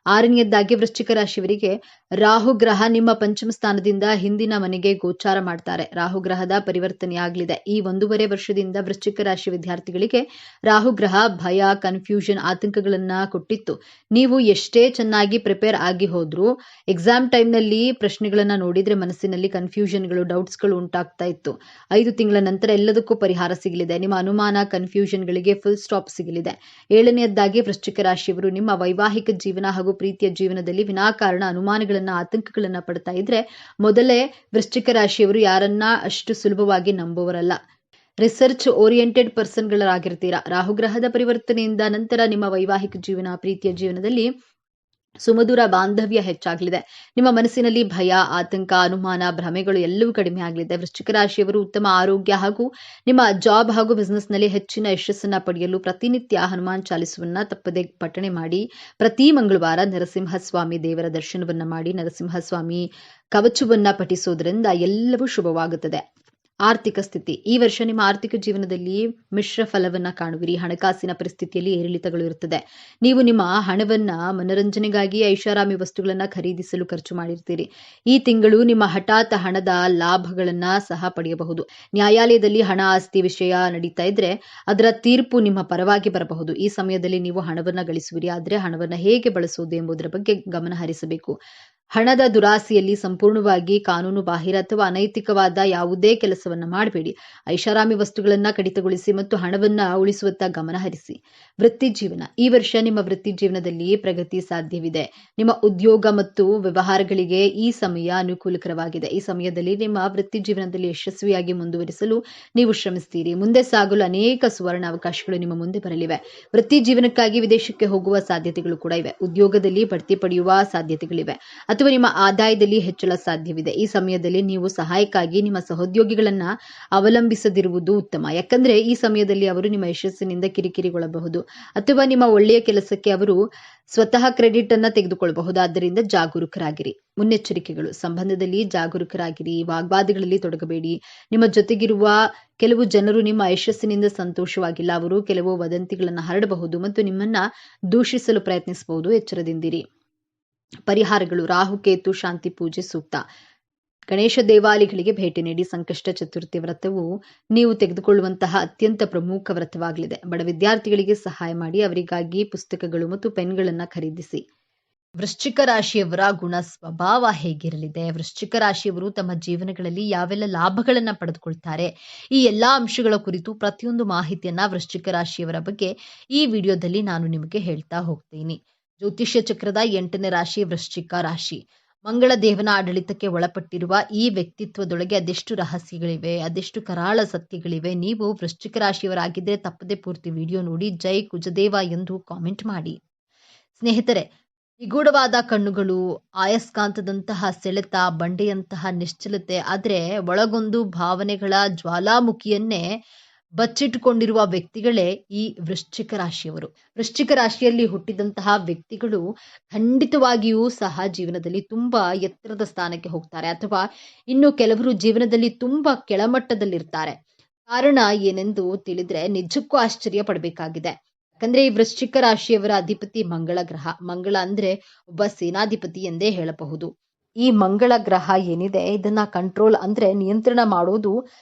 ಆರನೆಯದಾಗಿ ವೃಶ್ಚಿಕ ರಾಶಿಯವರಿಗೆ ರಾಹು ಗ್ರಹ ನಿಮ್ಮ ಪಂಚಮ ಸ್ಥಾನದಿಂದ ಹಿಂದಿನ ಮನೆಗೆ ಗೋಚಾರ ಮಾಡ್ತಾರೆ. ರಾಹು ಗ್ರಹದ ಪರಿವರ್ತನೆಯಾಗಲಿದೆ. ಈ 1.5 ವರ್ಷದಿಂದ ವೃಶ್ಚಿಕ ರಾಶಿ ವಿದ್ಯಾರ್ಥಿಗಳಿಗೆ ರಾಹು ಗ್ರಹ ಭಯ, ಕನ್ಫ್ಯೂಷನ್, ಆತಂಕಗಳನ್ನ ಕೊಟ್ಟಿತ್ತು. ನೀವು ಎಷ್ಟೇ ಚೆನ್ನಾಗಿ ಪ್ರಿಪೇರ್ ಆಗಿ ಹೋದ್ರು ಎಕ್ಸಾಮ್ ಟೈಮ್ನಲ್ಲಿ ಪ್ರಶ್ನೆಗಳನ್ನ ನೋಡಿದ್ರೆ ಮನಸ್ಸಿನಲ್ಲಿ ಕನ್ಫ್ಯೂಷನ್ಗಳು, ಡೌಟ್ಸ್ಗಳು ಉಂಟಾಗ್ತಾ ಇತ್ತು. 5 ತಿಂಗಳ ನಂತರ ಎಲ್ಲದಕ್ಕೂ ಪರಿಹಾರ ಸಿಗಲಿದೆ. ನಿಮ್ಮ ಅನುಮಾನ, ಕನ್ಫ್ಯೂಷನ್ಗಳಿಗೆ ಫುಲ್ ಸ್ಟಾಪ್ ಸಿಗಲಿದೆ. ಏಳನೆಯದಾಗಿ ವೃಶ್ಚಿಕ ರಾಶಿಯವರು ನಿಮ್ಮ ವೈವಾಹಿಕ ಜೀವನ ಹಾಗೂ ಪ್ರೀತಿಯ ಜೀವನದಲ್ಲಿ ವಿನಾಕಾರಣ ಅನುಮಾನಗಳನ್ನ, ಆತಂಕಗಳನ್ನ ಪಡ್ತಾ ಇದ್ರೆ ಮೊದಲೇ ವೃಶ್ಚಿಕ ರಾಶಿಯವರು ಯಾರನ್ನ ಅಷ್ಟು ಸುಲಭವಾಗಿ ನಂಬುವರಲ್ಲ. Research oriented ಪರ್ಸನ್ಗಳಾಗಿರ್ತೀರಾ. ರಾಹುಗ್ರಹದ ಪರಿವರ್ತನೆಯಿಂದ ನಂತರ ನಿಮ್ಮ ವೈವಾಹಿಕ ಜೀವನ, ಪ್ರೀತಿಯ ಜೀವನದಲ್ಲಿ ಸುಮಧುರ ಬಾಂಧವ್ಯ ಹೆಚ್ಚಾಗಲಿದೆ. ನಿಮ್ಮ ಮನಸ್ಸಿನಲ್ಲಿ ಭಯ, ಆತಂಕ, ಅನುಮಾನ, ಭ್ರಮೆಗಳು ಎಲ್ಲವೂ ಕಡಿಮೆ ಆಗಲಿದೆ. ವೃಶ್ಚಿಕ ರಾಶಿಯವರು ಉತ್ತಮ ಆರೋಗ್ಯ ಹಾಗೂ ನಿಮ್ಮ ಜಾಬ್ ಹಾಗೂ ಬಿಸ್ನೆಸ್ನಲ್ಲಿ ಹೆಚ್ಚಿನ ಯಶಸ್ಸನ್ನ ಪಡೆಯಲು ಪ್ರತಿನಿತ್ಯ ಹನುಮಾನ್ ಚಾಲಿಸವನ್ನ ತಪ್ಪದೆ ಪಠಣೆ ಮಾಡಿ. ಪ್ರತಿ ಮಂಗಳವಾರ ನರಸಿಂಹಸ್ವಾಮಿ ದೇವರ ದರ್ಶನವನ್ನ ಮಾಡಿ, ನರಸಿಂಹಸ್ವಾಮಿ ಕವಚವನ್ನ ಪಠಿಸೋದ್ರಿಂದ ಎಲ್ಲವೂ ಶುಭವಾಗುತ್ತದೆ. ಆರ್ಥಿಕ ಸ್ಥಿತಿ. ಈ ವರ್ಷ ನಿಮ್ಮ ಆರ್ಥಿಕ ಜೀವನದಲ್ಲಿ ಮಿಶ್ರ ಫಲವನ್ನ ಕಾಣುವಿರಿ. ಹಣಕಾಸಿನ ಪರಿಸ್ಥಿತಿಯಲ್ಲಿ ಏರಿಳಿತಗಳು ಇರುತ್ತದೆ. ನೀವು ನಿಮ್ಮ ಹಣವನ್ನ ಮನರಂಜನೆಗಾಗಿ ಐಷಾರಾಮಿ ವಸ್ತುಗಳನ್ನ ಖರೀದಿಸಲು ಖರ್ಚು ಮಾಡಿರ್ತೀರಿ. ಈ ತಿಂಗಳು ನಿಮ್ಮ ಹಠಾತ್ ಹಣದ ಲಾಭಗಳನ್ನ ಸಹ ಪಡೆಯಬಹುದು. ನ್ಯಾಯಾಲಯದಲ್ಲಿ ಹಣ ಆಸ್ತಿ ವಿಷಯ ನಡೀತಾ ಇದ್ರೆ ಅದರ ತೀರ್ಪು ನಿಮ್ಮ ಪರವಾಗಿ ಬರಬಹುದು. ಈ ಸಮಯದಲ್ಲಿ ನೀವು ಹಣವನ್ನ ಗಳಿಸುವಿರಿ. ಆದರೆ ಹಣವನ್ನ ಹೇಗೆ ಬಳಸುವುದು ಎಂಬುದರ ಬಗ್ಗೆ ಗಮನ ಹರಿಸಬೇಕು. ಹಣದ ದುರಾಸೆಯಲ್ಲಿ ಸಂಪೂರ್ಣವಾಗಿ ಕಾನೂನು ಬಾಹಿರ ಅಥವಾ ಅನೈತಿಕವಾದ ಯಾವುದೇ ಕೆಲಸವನ್ನ ಮಾಡಬೇಡಿ. ಐಷಾರಾಮಿ ವಸ್ತುಗಳನ್ನ ಕಡಿತಗೊಳಿಸಿ ಮತ್ತು ಹಣವನ್ನ ಉಳಿಸುವತ್ತ ಗಮನ ಹರಿಸಿ. ವೃತ್ತಿ ಜೀವನ. ಈ ವರ್ಷ ನಿಮ್ಮ ವೃತ್ತಿ ಜೀವನದಲ್ಲಿ ಪ್ರಗತಿ ಸಾಧ್ಯವಿದೆ. ನಿಮ್ಮ ಉದ್ಯೋಗ ಮತ್ತು ವ್ಯವಹಾರಗಳಿಗೆ ಈ ಸಮಯ ಅನುಕೂಲಕರವಾಗಿದೆ. ಈ ಸಮಯದಲ್ಲಿ ನಿಮ್ಮ ವೃತ್ತಿ ಜೀವನದಲ್ಲಿ ಯಶಸ್ವಿಯಾಗಿ ಮುಂದುವರಿಸಲು ನೀವು ಶ್ರಮಿಸ್ತೀರಿ. ಮುಂದೆ ಸಾಗಲು ಅನೇಕ ಸುವರ್ಣ ಅವಕಾಶಗಳು ನಿಮ್ಮ ಮುಂದೆ ಬರಲಿವೆ. ವೃತ್ತಿ ಜೀವನಕ್ಕಾಗಿ ವಿದೇಶಕ್ಕೆ ಹೋಗುವ ಸಾಧ್ಯತೆಗಳು ಕೂಡ ಇವೆ. ಉದ್ಯೋಗದಲ್ಲಿ ಬಡ್ತಿ ಪಡೆಯುವ ಸಾಧ್ಯತೆಗಳಿವೆ ಅಥವಾ ನಿಮ್ಮ ಆದಾಯದಲ್ಲಿ ಹೆಚ್ಚಳ ಸಾಧ್ಯವಿದೆ. ಈ ಸಮಯದಲ್ಲಿ ನೀವು ಸಹಾಯಕ್ಕಾಗಿ ನಿಮ್ಮ ಸಹೋದ್ಯೋಗಿಗಳನ್ನ ಅವಲಂಬಿಸದಿರುವುದು ಉತ್ತಮ. ಯಾಕಂದ್ರೆ ಈ ಸಮಯದಲ್ಲಿ ಅವರು ನಿಮ್ಮ ಯಶಸ್ಸಿನಿಂದ ಕಿರಿಕಿರಿಗೊಳ್ಳಬಹುದು ಅಥವಾ ನಿಮ್ಮ ಒಳ್ಳೆಯ ಕೆಲಸಕ್ಕೆ ಅವರು ಸ್ವತಃ ಕ್ರೆಡಿಟ್ ಅನ್ನ ತೆಗೆದುಕೊಳ್ಳಬಹುದು. ಆದ್ದರಿಂದ ಜಾಗರೂಕರಾಗಿರಿ. ಮುನ್ನೆಚ್ಚರಿಕೆಗಳು. ಸಂಬಂಧದಲ್ಲಿ ಜಾಗರೂಕರಾಗಿರಿ. ವಾಗ್ವಾದಗಳಲ್ಲಿ ತೊಡಗಬೇಡಿ. ನಿಮ್ಮ ಜೊತೆಗಿರುವ ಕೆಲವು ಜನರು ನಿಮ್ಮ ಯಶಸ್ಸಿನಿಂದ ಸಂತೋಷವಾಗಿಲ್ಲ. ಅವರು ಕೆಲವು ವದಂತಿಗಳನ್ನು ಹರಡಬಹುದು ಮತ್ತು ನಿಮ್ಮನ್ನ ದೂಷಿಸಲು ಪ್ರಯತ್ನಿಸಬಹುದು. ಎಚ್ಚರದಿಂದಿರಿ. ಪರಿಹಾರಗಳು. ರಾಹುಕೇತು ಶಾಂತಿ ಪೂಜೆ ಸೂಕ್ತ. ಗಣೇಶ ದೇವಾಲಯಗಳಿಗೆ ಭೇಟಿ ನೀಡಿ. ಸಂಕಷ್ಟ ಚತುರ್ಥಿ ವ್ರತವು ನೀವು ತೆಗೆದುಕೊಳ್ಳುವಂತಹ ಅತ್ಯಂತ ಪ್ರಮುಖ ವ್ರತವಾಗಲಿದೆ. ಬಡ ವಿದ್ಯಾರ್ಥಿಗಳಿಗೆ ಸಹಾಯ ಮಾಡಿ. ಅವರಿಗಾಗಿ ಪುಸ್ತಕಗಳು ಮತ್ತು ಪೆನ್ಗಳನ್ನ ಖರೀದಿಸಿ. ವೃಶ್ಚಿಕ ರಾಶಿಯವರ ಗುಣ ಸ್ವಭಾವ ಹೇಗಿರಲಿದೆ? ವೃಶ್ಚಿಕ ರಾಶಿಯವರು ತಮ್ಮ ಜೀವನಗಳಲ್ಲಿ ಯಾವೆಲ್ಲ ಲಾಭಗಳನ್ನ ಪಡೆದುಕೊಳ್ತಾರೆ? ಈ ಎಲ್ಲಾ ಅಂಶಗಳ ಕುರಿತು ಪ್ರತಿಯೊಂದು ಮಾಹಿತಿಯನ್ನ ವೃಶ್ಚಿಕ ರಾಶಿಯವರ ಬಗ್ಗೆ ಈ ವಿಡಿಯೋದಲ್ಲಿ ನಾನು ನಿಮಗೆ ಹೇಳ್ತಾ ಹೋಗ್ತೀನಿ. ಜ್ಯೋತಿಷ್ಯ ಚಕ್ರದ 8ನೇ ರಾಶಿ ವೃಶ್ಚಿಕ ರಾಶಿ. ಮಂಗಳ ದೇವನ ಆಡಳಿತಕ್ಕೆ ಒಳಪಟ್ಟಿರುವ ಈ ವ್ಯಕ್ತಿತ್ವದೊಳಗೆ ಅದೆಷ್ಟು ರಹಸ್ಯಗಳಿವೆ, ಅದೆಷ್ಟು ಕರಾಳ ಸತ್ಯಗಳಿವೆ. ನೀವು ವೃಶ್ಚಿಕ ರಾಶಿಯವರಾಗಿದ್ದರೆ ತಪ್ಪದೆ ಪೂರ್ತಿ ವಿಡಿಯೋ ನೋಡಿ ಜೈ ಕುಜದೇವ ಎಂದು ಕಾಮೆಂಟ್ ಮಾಡಿ. ಸ್ನೇಹಿತರೆ, ನಿಗೂಢವಾದ ಕಣ್ಣುಗಳು, ಆಯಸ್ಕಾಂತದಂತಹ ಸೆಳೆತ, ಬಂಡೆಯಂತಹ ನಿಶ್ಚಲತೆ, ಆದ್ರೆ ಒಳಗೊಂದು ಭಾವನೆಗಳ ಜ್ವಾಲಾಮುಖಿಯನ್ನೇ ಬಚ್ಚಿಟ್ಟುಕೊಂಡಿರುವ ವ್ಯಕ್ತಿಗಳೇ ಈ ವೃಶ್ಚಿಕ ರಾಶಿಯವರು. ವೃಶ್ಚಿಕ ರಾಶಿಯಲ್ಲಿ ಹುಟ್ಟಿದಂತಹ ವ್ಯಕ್ತಿಗಳು ಖಂಡಿತವಾಗಿಯೂ ಸಹ ಜೀವನದಲ್ಲಿ ತುಂಬಾ ಎತ್ತರದ ಸ್ಥಾನಕ್ಕೆ ಹೋಗ್ತಾರೆ ಅಥವಾ ಇನ್ನು ಕೆಲವರು ಜೀವನದಲ್ಲಿ ತುಂಬಾ ಕೆಳಮಟ್ಟದಲ್ಲಿರ್ತಾರೆ. ಕಾರಣ ಏನೆಂದು ತಿಳಿದ್ರೆ ನಿಜಕ್ಕೂ ಆಶ್ಚರ್ಯ ಪಡಬೇಕಾಗಿದೆ. ಯಾಕಂದ್ರೆ ಈ ವೃಶ್ಚಿಕ ರಾಶಿಯವರ ಅಧಿಪತಿ ಮಂಗಳ ಗ್ರಹ. ಮಂಗಳ ಅಂದ್ರೆ ಒಬ್ಬ ಸೇನಾಧಿಪತಿ ಎಂದೇ ಹೇಳಬಹುದು. ಈ ಮಂಗಳ ಗ್ರಹ ಏನಿದೆ ಇದನ್ನ ಕಂಟ್ರೋಲ್ ಅಂದ್ರೆ ನಿಯಂತ್ರಣ ಮಾಡೋದು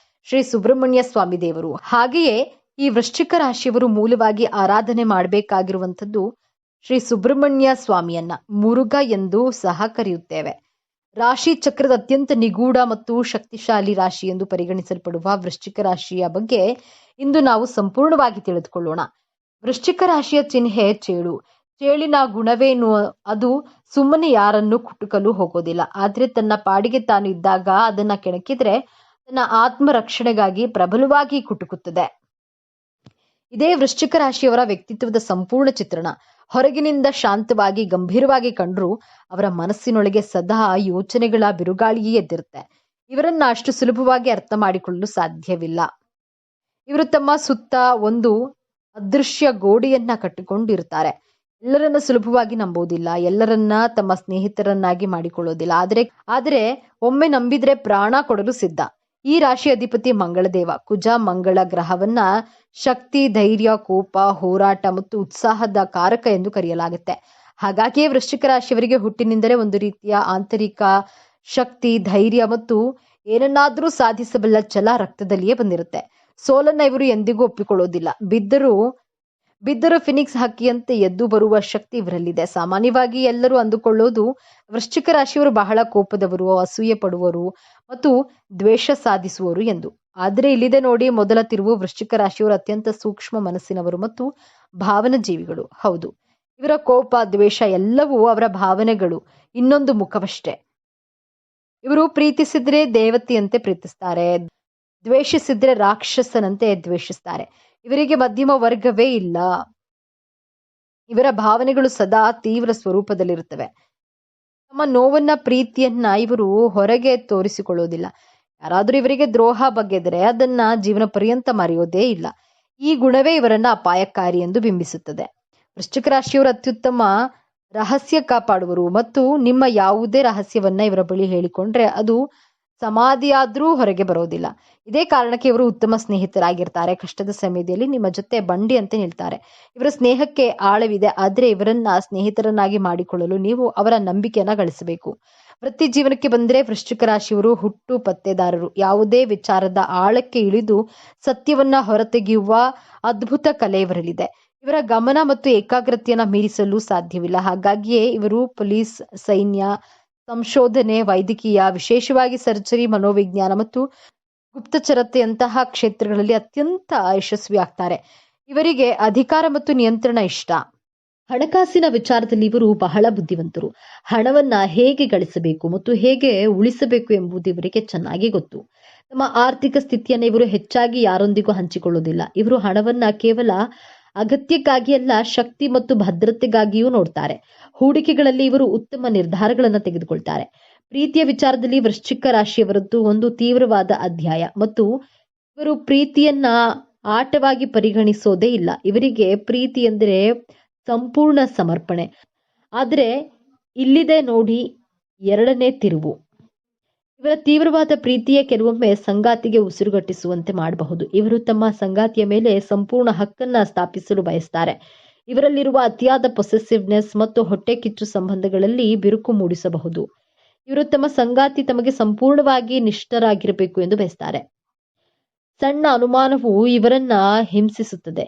ಶ್ರೀ ಸುಬ್ರಹ್ಮಣ್ಯ ಸ್ವಾಮಿ ದೇವರು. ಹಾಗೆಯೇ ಈ ವೃಶ್ಚಿಕ ರಾಶಿಯವರು ಮೂಲವಾಗಿ ಆರಾಧನೆ ಮಾಡಬೇಕಾಗಿರುವಂಥದ್ದು ಶ್ರೀ ಸುಬ್ರಹ್ಮಣ್ಯ ಸ್ವಾಮಿಯನ್ನ ಮುರುಘ ಎಂದು ಸಹ ಕರೆಯುತ್ತೇವೆ. ರಾಶಿ ಚಕ್ರದ ಅತ್ಯಂತ ನಿಗೂಢ ಮತ್ತು ಶಕ್ತಿಶಾಲಿ ರಾಶಿ ಎಂದು ಪರಿಗಣಿಸಲ್ಪಡುವ ವೃಶ್ಚಿಕ ರಾಶಿಯ ಬಗ್ಗೆ ಇಂದು ನಾವು ಸಂಪೂರ್ಣವಾಗಿ ತಿಳಿದುಕೊಳ್ಳೋಣ. ವೃಶ್ಚಿಕ ರಾಶಿಯ ಚಿಹ್ನೆ ಚೇಳು. ಚೇಳಿನ ಗುಣವೇನು? ಅದು ಸುಮ್ಮನೆ ಯಾರನ್ನು ಕುಟುಕಲು ಹೋಗೋದಿಲ್ಲ. ಆದ್ರೆ ತನ್ನ ಪಾಡಿಗೆ ತಾನು ಇದ್ದಾಗ ಅದನ್ನ ಕೆಣಕಿದ್ರೆ ತನ್ನ ಆತ್ಮ ರಕ್ಷಣೆಗಾಗಿ ಪ್ರಬಲವಾಗಿ ಕುಟುಕುತ್ತದೆ. ಇದೇ ವೃಶ್ಚಿಕ ರಾಶಿಯವರ ವ್ಯಕ್ತಿತ್ವದ ಸಂಪೂರ್ಣ ಚಿತ್ರಣ. ಹೊರಗಿನಿಂದ ಶಾಂತವಾಗಿ ಗಂಭೀರವಾಗಿ ಕಂಡ್ರು ಅವರ ಮನಸ್ಸಿನೊಳಗೆ ಸದಾ ಯೋಚನೆಗಳ ಬಿರುಗಾಳಿಯೇ ಎದ್ದಿರುತ್ತೆ. ಇವರನ್ನ ಅಷ್ಟು ಸುಲಭವಾಗಿ ಅರ್ಥ ಮಾಡಿಕೊಳ್ಳಲು ಸಾಧ್ಯವಿಲ್ಲ. ಇವರು ತಮ್ಮ ಸುತ್ತ ಒಂದು ಅದೃಶ್ಯ ಗೋಡೆಯನ್ನ ಕಟ್ಟಿಕೊಂಡಿರ್ತಾರೆ. ಎಲ್ಲರನ್ನ ಸುಲಭವಾಗಿ ನಂಬೋದಿಲ್ಲ. ಎಲ್ಲರನ್ನ ತಮ್ಮ ಸ್ನೇಹಿತರನ್ನಾಗಿ ಮಾಡಿಕೊಳ್ಳೋದಿಲ್ಲ. ಆದರೆ ಒಮ್ಮೆ ನಂಬಿದ್ರೆ ಪ್ರಾಣ ಕೊಡಲು ಸಿದ್ಧ. ಈ ರಾಶಿ ಅಧಿಪತಿ ಮಂಗಳದೇವ. ಕುಜ ಮಂಗಳ ಗ್ರಹವನ್ನ ಶಕ್ತಿ, ಧೈರ್ಯ, ಕೋಪ, ಹೋರಾಟ ಮತ್ತು ಉತ್ಸಾಹದ ಕಾರಕ ಎಂದು ಕರೆಯಲಾಗುತ್ತೆ. ಹಾಗಾಗಿಯೇ ವೃಶ್ಚಿಕ ರಾಶಿಯವರಿಗೆ ಹುಟ್ಟಿನಿಂದಲೇ ಒಂದು ರೀತಿಯ ಆಂತರಿಕ ಶಕ್ತಿ, ಧೈರ್ಯ ಮತ್ತು ಏನನ್ನಾದ್ರೂ ಸಾಧಿಸಬಲ್ಲ ಛಲ ರಕ್ತದಲ್ಲಿಯೇ ಬಂದಿರುತ್ತೆ. ಸೋಲನ್ನ ಇವರು ಎಂದಿಗೂ ಒಪ್ಪಿಕೊಳ್ಳೋದಿಲ್ಲ. ಬಿದ್ದರೂ ಫಿನಿಕ್ಸ್ ಹಕ್ಕಿಯಂತೆ ಎದ್ದು ಬರುವ ಶಕ್ತಿ ಇವರಲ್ಲಿದೆ. ಸಾಮಾನ್ಯವಾಗಿ ಎಲ್ಲರೂ ಅಂದುಕೊಳ್ಳೋದು ವೃಶ್ಚಿಕ ರಾಶಿಯವರು ಬಹಳ ಕೋಪದವರು, ಅಸೂಯೆ ಪಡುವರು ಮತ್ತು ದ್ವೇಷ ಸಾಧಿಸುವರು ಎಂದು. ಆದರೆ ಇಲ್ಲಿದೆ ನೋಡಿ ಮೊದಲ ತಿರುವು. ವೃಶ್ಚಿಕ ರಾಶಿಯವರು ಅತ್ಯಂತ ಸೂಕ್ಷ್ಮ ಮನಸ್ಸಿನವರು ಮತ್ತು ಭಾವನಾ ಜೀವಿಗಳು. ಹೌದು, ಇವರ ಕೋಪ, ದ್ವೇಷ ಎಲ್ಲವೂ ಅವರ ಭಾವನೆಗಳು ಇನ್ನೊಂದು ಮುಖವಷ್ಟೇ. ಇವರು ಪ್ರೀತಿಸಿದ್ರೆ ದೇವತೆಯಂತೆ ಪ್ರೀತಿಸ್ತಾರೆ. ದ್ವೇಷಿಸಿದ್ರೆ ರಾಕ್ಷಸನಂತೆ ದ್ವೇಷಿಸ್ತಾರೆ. ಇವರಿಗೆ ಮಧ್ಯಮ ವರ್ಗವೇ ಇಲ್ಲ. ಇವರ ಭಾವನೆಗಳು ಸದಾ ತೀವ್ರ ಸ್ವರೂಪದಲ್ಲಿರುತ್ತವೆ. ತಮ್ಮ ನೋವನ್ನ ಪ್ರೀತಿಯನ್ನ ಇವರು ಹೊರಗೆ ತೋರಿಸಿಕೊಳ್ಳೋದಿಲ್ಲ. ಯಾರಾದ್ರೂ ಇವರಿಗೆ ದ್ರೋಹ ಬಗೆದರೆ ಅದನ್ನ ಜೀವನ ಪರ್ಯಂತ ಮರೆಯೋದೇ ಇಲ್ಲ. ಈ ಗುಣವೇ ಇವರನ್ನ ಅಪಾಯಕಾರಿ ಎಂದು ಬಿಂಬಿಸುತ್ತದೆ. ವೃಶ್ಚಿಕ ರಾಶಿಯವರು ಅತ್ಯುತ್ತಮ ರಹಸ್ಯ ಕಾಪಾಡುವರು ಮತ್ತು ನಿಮ್ಮ ಯಾವುದೇ ರಹಸ್ಯವನ್ನ ಇವರ ಬಳಿ ಹೇಳಿಕೊಂಡ್ರೆ ಅದು ಸಮಾಧಿಯಾದ್ರೂ ಹೊರಗೆ ಬರೋದಿಲ್ಲ. ಇದೇ ಕಾರಣಕ್ಕೆ ಇವರು ಉತ್ತಮ ಸ್ನೇಹಿತರಾಗಿರ್ತಾರೆ. ಕಷ್ಟದ ಸಮಯದಲ್ಲಿ ನಿಮ್ಮ ಜೊತೆ ಬಂಡಿ ಅಂತ ನಿಲ್ತಾರೆ. ಇವರ ಸ್ನೇಹಕ್ಕೆ ಆಳವಿದೆ, ಆದ್ರೆ ಇವರನ್ನ ಸ್ನೇಹಿತರನ್ನಾಗಿ ಮಾಡಿಕೊಳ್ಳಲು ನೀವು ಅವರ ನಂಬಿಕೆಯನ್ನ ಗಳಿಸಬೇಕು. ವೃತ್ತಿ ಜೀವನಕ್ಕೆ ಬಂದ್ರೆ ವೃಶ್ಚಿಕ ರಾಶಿಯವರು ಹುಟ್ಟು ಪತ್ತೆದಾರರು. ಯಾವುದೇ ವಿಚಾರದ ಆಳಕ್ಕೆ ಇಳಿದು ಸತ್ಯವನ್ನ ಹೊರತೆಗೆಯುವ ಅದ್ಭುತ ಕಲೆ ಇವರಲ್ಲಿದೆ. ಇವರ ಗಮನ ಮತ್ತು ಏಕಾಗ್ರತೆಯನ್ನ ಮೀರಿಸಲು ಸಾಧ್ಯವಿಲ್ಲ. ಹಾಗಾಗಿಯೇ ಇವರು ಪೊಲೀಸ್, ಸೈನ್ಯ, ಸಂಶೋಧನೆ, ವೈದ್ಯಕೀಯ, ವಿಶೇಷವಾಗಿ ಸರ್ಜರಿ, ಮನೋವಿಜ್ಞಾನ ಮತ್ತು ಗುಪ್ತಚರತೆಯಂತಹ ಕ್ಷೇತ್ರಗಳಲ್ಲಿ ಅತ್ಯಂತ ಯಶಸ್ವಿ ಆಗ್ತಾರೆ. ಇವರಿಗೆ ಅಧಿಕಾರ ಮತ್ತು ನಿಯಂತ್ರಣ ಇಷ್ಟ. ಹಣಕಾಸಿನ ವಿಚಾರದಲ್ಲಿ ಇವರು ಬಹಳ ಬುದ್ಧಿವಂತರು. ಹಣವನ್ನ ಹೇಗೆ ಗಳಿಸಬೇಕು ಮತ್ತು ಹೇಗೆ ಉಳಿಸಬೇಕು ಎಂಬುದು ಇವರಿಗೆ ಚೆನ್ನಾಗಿ ಗೊತ್ತು. ತಮ್ಮ ಆರ್ಥಿಕ ಸ್ಥಿತಿಯನ್ನು ಇವರು ಹೆಚ್ಚಾಗಿ ಯಾರೊಂದಿಗೂ ಹಂಚಿಕೊಳ್ಳುವುದಿಲ್ಲ. ಇವರು ಹಣವನ್ನ ಕೇವಲ ಅಗತ್ಯಕ್ಕಾಗಿ ಅಲ್ಲ, ಶಕ್ತಿ ಮತ್ತು ಭದ್ರತೆಗಾಗಿಯೂ ನೋಡ್ತಾರೆ. ಹೂಡಿಕೆಗಳಲ್ಲಿ ಇವರು ಉತ್ತಮ ನಿರ್ಧಾರಗಳನ್ನು ತೆಗೆದುಕೊಳ್ತಾರೆ. ಪ್ರೀತಿಯ ವಿಚಾರದಲ್ಲಿ ವೃಶ್ಚಿಕ ರಾಶಿಯವರದ್ದು ಒಂದು ತೀವ್ರವಾದ ಅಧ್ಯಾಯ ಮತ್ತು ಇವರು ಪ್ರೀತಿಯನ್ನ ಆಟವಾಗಿ ಪರಿಗಣಿಸೋದೇ ಇಲ್ಲ. ಇವರಿಗೆ ಪ್ರೀತಿ ಎಂದರೆ ಸಂಪೂರ್ಣ ಸಮರ್ಪಣೆ. ಆದರೆ ಇಲ್ಲಿದೆ ನೋಡಿ ಎರಡನೇ ತಿರುವು. ಇವರ ತೀವ್ರವಾದ ಪ್ರೀತಿಯೇ ಕೆಲವೊಮ್ಮೆ ಸಂಗಾತಿಗೆ ಉಸಿರುಗಟ್ಟಿಸುವಂತೆ ಮಾಡಬಹುದು. ಇವರು ತಮ್ಮ ಸಂಗಾತಿಯ ಮೇಲೆ ಸಂಪೂರ್ಣ ಹಕ್ಕನ್ನ ಸ್ಥಾಪಿಸಲು ಬಯಸ್ತಾರೆ. ಇವರಲ್ಲಿರುವ ಅತಿಯಾದ ಪೊಸೆಸಿವ್ನೆಸ್ ಮತ್ತು ಹೊಟ್ಟೆ ಕಿಚ್ಚು ಸಂಬಂಧಗಳಲ್ಲಿ ಬಿರುಕು ಮೂಡಿಸಬಹುದು. ಇವರು ತಮ್ಮ ಸಂಗಾತಿ ತಮಗೆ ಸಂಪೂರ್ಣವಾಗಿ ನಿಷ್ಠರಾಗಿರಬೇಕು ಎಂದು ಬಯಸ್ತಾರೆ. ಸಣ್ಣ ಅನುಮಾನವು ಇವರನ್ನ ಹಿಂಸಿಸುತ್ತದೆ.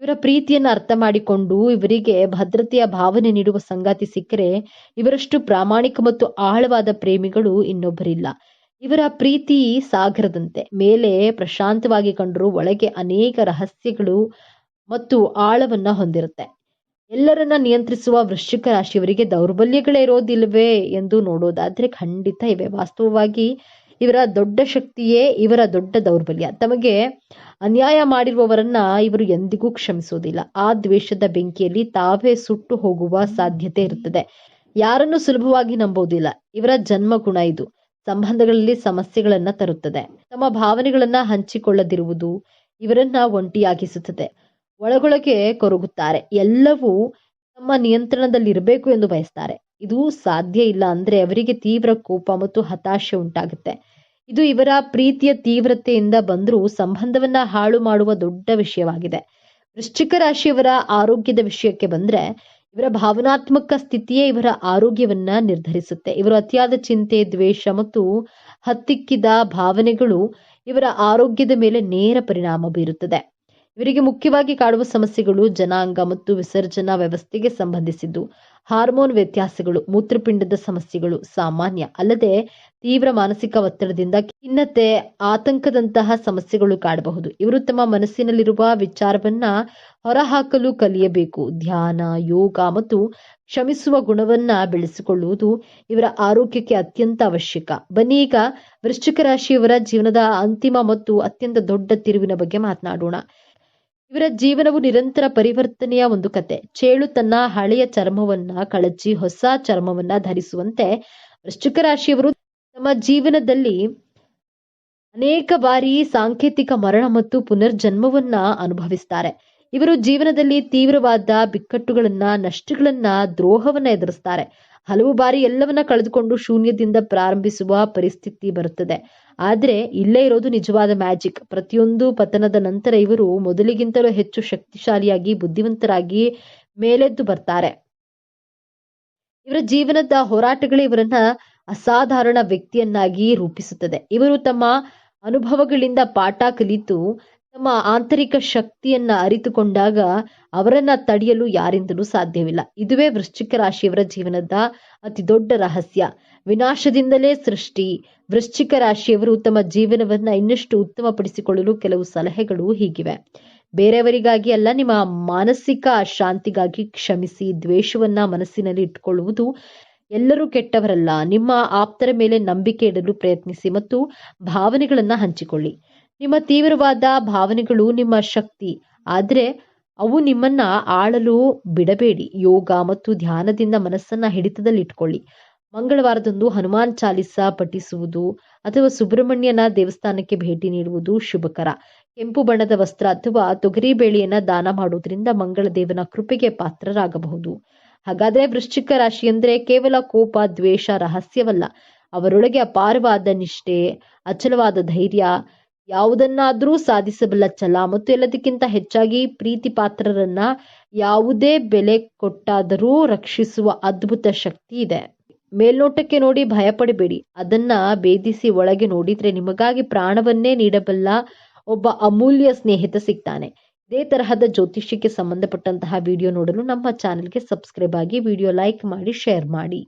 ಇವರ ಪ್ರೀತಿಯನ್ನು ಅರ್ಥ ಮಾಡಿಕೊಂಡು ಇವರಿಗೆ ಭದ್ರತೆಯ ಭಾವನೆ ನೀಡುವ ಸಂಗಾತಿ ಸಿಕ್ಕರೆ ಇವರಷ್ಟು ಪ್ರಾಮಾಣಿಕ ಮತ್ತು ಆಳವಾದ ಪ್ರೇಮಿಗಳು ಇನ್ನೊಬ್ಬರಿಲ್ಲ. ಇವರ ಪ್ರೀತಿ ಸಾಗರದಂತೆ. ಮೇಲೆ ಪ್ರಶಾಂತವಾಗಿ ಕಂಡರೂ ಒಳಗೆ ಅನೇಕ ರಹಸ್ಯಗಳು ಮತ್ತು ಆಳವನ್ನ ಹೊಂದಿರುತ್ತೆ. ಎಲ್ಲರನ್ನ ನಿಯಂತ್ರಿಸುವ ವೃಶ್ಚಿಕ ರಾಶಿಯವರಿಗೆ ದೌರ್ಬಲ್ಯಗಳೇ ಇರೋದಿಲ್ವೇ ಎಂದು ನೋಡೋದಾದ್ರೆ ಖಂಡಿತ ಇವೆ. ವಾಸ್ತವವಾಗಿ ಇವರ ದೊಡ್ಡ ಶಕ್ತಿಯೇ ಇವರ ದೊಡ್ಡ ದೌರ್ಬಲ್ಯ. ತಮಗೆ ಅನ್ಯಾಯ ಮಾಡಿರುವವರನ್ನ ಇವರು ಎಂದಿಗೂ ಕ್ಷಮಿಸೋದಿಲ್ಲ. ಆ ದ್ವೇಷದ ಬೆಂಕಿಯಲ್ಲಿ ತಾವೇ ಸುಟ್ಟು ಹೋಗುವ ಸಾಧ್ಯತೆ ಇರುತ್ತದೆ. ಯಾರನ್ನು ಸುಲಭವಾಗಿ ನಂಬೋದಿಲ್ಲ. ಇವರ ಜನ್ಮ ಗುಣ ಇದು. ಸಂಬಂಧಗಳಲ್ಲಿ ಸಮಸ್ಯೆಗಳನ್ನ ತರುತ್ತದೆ. ತಮ್ಮ ಭಾವನೆಗಳನ್ನ ಹಂಚಿಕೊಳ್ಳದಿರುವುದು ಇವರನ್ನ ಒಂಟಿಯಾಗಿಸುತ್ತದೆ. ಒಳಗೊಳಗೆ ಕೊರಗುತ್ತಾರೆ. ಎಲ್ಲವೂ ತಮ್ಮ ನಿಯಂತ್ರಣದಲ್ಲಿರಬೇಕು ಎಂದು ಬಯಸ್ತಾರೆ. ಇದು ಸಾಧ್ಯ ಇಲ್ಲ ಅಂದ್ರೆ ಅವರಿಗೆ ತೀವ್ರ ಕೋಪ ಮತ್ತು ಹತಾಶೆ ಉಂಟಾಗುತ್ತೆ. ಇದು ಇವರ ಪ್ರೀತಿಯ ತೀವ್ರತೆಯಿಂದ ಬಂದರೂ ಸಂಬಂಧವನ್ನ ಹಾಳು ಮಾಡುವ ದೊಡ್ಡ ವಿಷಯವಾಗಿದೆ. ವೃಶ್ಚಿಕ ರಾಶಿಯವರ ಆರೋಗ್ಯದ ವಿಷಯಕ್ಕೆ ಬಂದ್ರೆ ಇವರ ಭಾವನಾತ್ಮಕ ಸ್ಥಿತಿಯೇ ಇವರ ಆರೋಗ್ಯವನ್ನ ನಿರ್ಧರಿಸುತ್ತೆ. ಇವರು ಅತಿಯಾದ ಚಿಂತೆ, ದ್ವೇಷ ಮತ್ತು ಹತ್ತಿಕ್ಕಿದ ಭಾವನೆಗಳು ಇವರ ಆರೋಗ್ಯದ ಮೇಲೆ ನೇರ ಪರಿಣಾಮ ಬೀರುತ್ತದೆ. ಇವರಿಗೆ ಮುಖ್ಯವಾಗಿ ಕಾಡುವ ಸಮಸ್ಯೆಗಳು ಜನಾಂಗ ಮತ್ತು ವಿಸರ್ಜನಾ ವ್ಯವಸ್ಥೆಗೆ ಸಂಬಂಧಿಸಿದ್ದು. ಹಾರ್ಮೋನ್ ವ್ಯತ್ಯಾಸಗಳು, ಮೂತ್ರಪಿಂಡದ ಸಮಸ್ಯೆಗಳು ಸಾಮಾನ್ಯ. ಅಲ್ಲದೆ ತೀವ್ರ ಮಾನಸಿಕ ಒತ್ತಡದಿಂದ ಖಿನ್ನತೆ, ಆತಂಕದಂತಹ ಸಮಸ್ಯೆಗಳು ಕಾಡಬಹುದು. ಇವರು ತಮ್ಮ ಮನಸ್ಸಿನಲ್ಲಿರುವ ವಿಚಾರವನ್ನ ಹೊರಹಾಕಲು ಕಲಿಯಬೇಕು. ಧ್ಯಾನ, ಯೋಗ ಮತ್ತು ಕ್ಷಮಿಸುವ ಗುಣವನ್ನ ಬೆಳೆಸಿಕೊಳ್ಳುವುದು ಇವರ ಆರೋಗ್ಯಕ್ಕೆ ಅತ್ಯಂತ ಅವಶ್ಯಕ. ಬನ್ನಿ ಈಗ ವೃಶ್ಚಿಕ ರಾಶಿಯವರ ಜೀವನದ ಅಂತಿಮ ಮತ್ತು ಅತ್ಯಂತ ದೊಡ್ಡ ತಿರುವಿನ ಬಗ್ಗೆ ಮಾತನಾಡೋಣ. ಇವರ ಜೀವನವು ನಿರಂತರ ಪರಿವರ್ತನೆಯ ಒಂದು ಕತೆ. ಚೇಳು ತನ್ನ ಹಳೆಯ ಚರ್ಮವನ್ನ ಕಳಚಿ ಹೊಸ ಚರ್ಮವನ್ನ ಧರಿಸುವಂತೆ ವೃಶ್ಚಿಕ ರಾಶಿಯವರು ತಮ್ಮ ಜೀವನದಲ್ಲಿ ಅನೇಕ ಬಾರಿ ಸಾಂಕೇತಿಕ ಮರಣ ಮತ್ತು ಪುನರ್ಜನ್ಮವನ್ನ ಅನುಭವಿಸ್ತಾರೆ. ಇವರು ಜೀವನದಲ್ಲಿ ತೀವ್ರವಾದ ಬಿಕ್ಕಟ್ಟುಗಳನ್ನ, ನಷ್ಟಗಳನ್ನ, ದ್ರೋಹವನ್ನ ಎದುರಿಸ್ತಾರೆ. ಹಲವು ಬಾರಿ ಎಲ್ಲವನ್ನ ಕಳೆದುಕೊಂಡು ಶೂನ್ಯದಿಂದ ಪ್ರಾರಂಭಿಸುವ ಪರಿಸ್ಥಿತಿ ಬರುತ್ತದೆ. ಆದ್ರೆ ಇಲ್ಲೇ ಇರೋದು ನಿಜವಾದ ಮ್ಯಾಜಿಕ್. ಪ್ರತಿಯೊಂದು ಪತನದ ನಂತರ ಇವರು ಮೊದಲಿಗಿಂತಲೂ ಹೆಚ್ಚು ಶಕ್ತಿಶಾಲಿಯಾಗಿ, ಬುದ್ಧಿವಂತರಾಗಿ ಮೇಲೆದ್ದು ಬರ್ತಾರೆ. ಇವರ ಜೀವನದ ಹೋರಾಟಗಳೇ ಇವರನ್ನ ಅಸಾಧಾರಣ ವ್ಯಕ್ತಿಯನ್ನಾಗಿ ರೂಪಿಸುತ್ತದೆ. ಇವರು ತಮ್ಮ ಅನುಭವಗಳಿಂದ ಪಾಠ ಕಲಿತು ತಮ್ಮ ಆಂತರಿಕ ಶಕ್ತಿಯನ್ನ ಅರಿತುಕೊಂಡಾಗ ಅವರನ್ನ ತಡೆಯಲು ಯಾರಿಂದಲೂ ಸಾಧ್ಯವಿಲ್ಲ. ಇದುವೇ ವೃಶ್ಚಿಕ ರಾಶಿಯವರ ಜೀವನದ ಅತಿ ದೊಡ್ಡ ರಹಸ್ಯ. ವಿನಾಶದಿಂದಲೇ ಸೃಷ್ಟಿ. ವೃಶ್ಚಿಕ ರಾಶಿಯವರು ತಮ್ಮ ಜೀವನವನ್ನ ಇನ್ನಷ್ಟು ಉತ್ತಮಪಡಿಸಿಕೊಳ್ಳಲು ಕೆಲವು ಸಲಹೆಗಳು ಹೀಗಿವೆ. ಬೇರೆಯವರಿಗಾಗಿ ಅಲ್ಲ, ನಿಮ್ಮ ಮಾನಸಿಕ ಶಾಂತಿಗಾಗಿ ಕ್ಷಮಿಸಿ. ದ್ವೇಷವನ್ನ ಮನಸ್ಸಿನಲ್ಲಿ ಇಟ್ಟುಕೊಳ್ಳುವುದು. ಎಲ್ಲರೂ ಕೆಟ್ಟವರಲ್ಲ. ನಿಮ್ಮ ಆಪ್ತರ ಮೇಲೆ ನಂಬಿಕೆ ಇಡಲು ಪ್ರಯತ್ನಿಸಿ ಮತ್ತು ಭಾವನೆಗಳನ್ನ ಹಂಚಿಕೊಳ್ಳಿ. ನಿಮ್ಮ ತೀವ್ರವಾದ ಭಾವನೆಗಳು ನಿಮ್ಮ ಶಕ್ತಿ, ಆದರೆ ಅವು ನಿಮ್ಮನ್ನ ಆಳಲು ಬಿಡಬೇಡಿ. ಯೋಗ ಮತ್ತು ಧ್ಯಾನದಿಂದ ಮನಸ್ಸನ್ನ ಹಿಡಿತದಲ್ಲಿಟ್ಕೊಳ್ಳಿ. ಮಂಗಳವಾರದಂದು ಹನುಮಾನ್ ಚಾಲಿಸ ಪಠಿಸುವುದು ಅಥವಾ ಸುಬ್ರಹ್ಮಣ್ಯನ ದೇವಸ್ಥಾನಕ್ಕೆ ಭೇಟಿ ನೀಡುವುದು ಶುಭಕರ. ಕೆಂಪು ಬಣ್ಣದ ವಸ್ತ್ರ ಅಥವಾ ತೊಗರಿ ಬೇಳೆಯನ್ನ ದಾನ ಮಾಡುವುದರಿಂದ ಮಂಗಳ ದೇವನ ಕೃಪೆಗೆ ಪಾತ್ರರಾಗಬಹುದು. ಹಾಗಾದ್ರೆ ವೃಶ್ಚಿಕ ರಾಶಿ ಅಂದ್ರೆ ಕೇವಲ ಕೋಪ, ದ್ವೇಷ, ರಹಸ್ಯವಲ್ಲ. ಅವರೊಳಗೆ ಅಪಾರವಾದ ನಿಷ್ಠೆ, ಅಚಲವಾದ ಧೈರ್ಯ, ಯಾವುದನ್ನಾದರೂ ಸಾಧಿಸಬಲ್ಲ ಛಲ ಮತ್ತು ಎಲ್ಲದಕ್ಕಿಂತ ಹೆಚ್ಚಾಗಿ ಪ್ರೀತಿ ಪಾತ್ರರನ್ನ ಯಾವುದೇ ಬೆಲೆ ಕೊಟ್ಟಾದರೂ ರಕ್ಷಿಸುವ ಅದ್ಭುತ ಶಕ್ತಿ ಇದೆ. ಮೇಲ್ನೋಟಕ್ಕೆ ನೋಡಿ ಭಯಪಡಬೇಡಿ. ಅದನ್ನ ಭೇದಿಸಿ ಒಳಗೆ ನೋಡಿದ್ರೆ ನಿಮಗಾಗಿ ಪ್ರಾಣವನ್ನೇ ನೀಡಬಲ್ಲ ಒಬ್ಬ ಅಮೂಲ್ಯ ಸ್ನೇಹಿತ ಸಿಗ್ತಾನೆ. ಇದೇ ತರಹದ ಜ್ಯೋತಿಷ್ಯಕ್ಕೆ ಸಂಬಂಧಪಟ್ಟಂತಹ ವಿಡಿಯೋ ನೋಡಲು ನಮ್ಮ ಚಾನೆಲ್ಗೆ ಸಬ್ಸ್ಕ್ರೈಬ್ ಆಗಿ, ವಿಡಿಯೋ ಲೈಕ್ ಮಾಡಿ, ಶೇರ್ ಮಾಡಿ.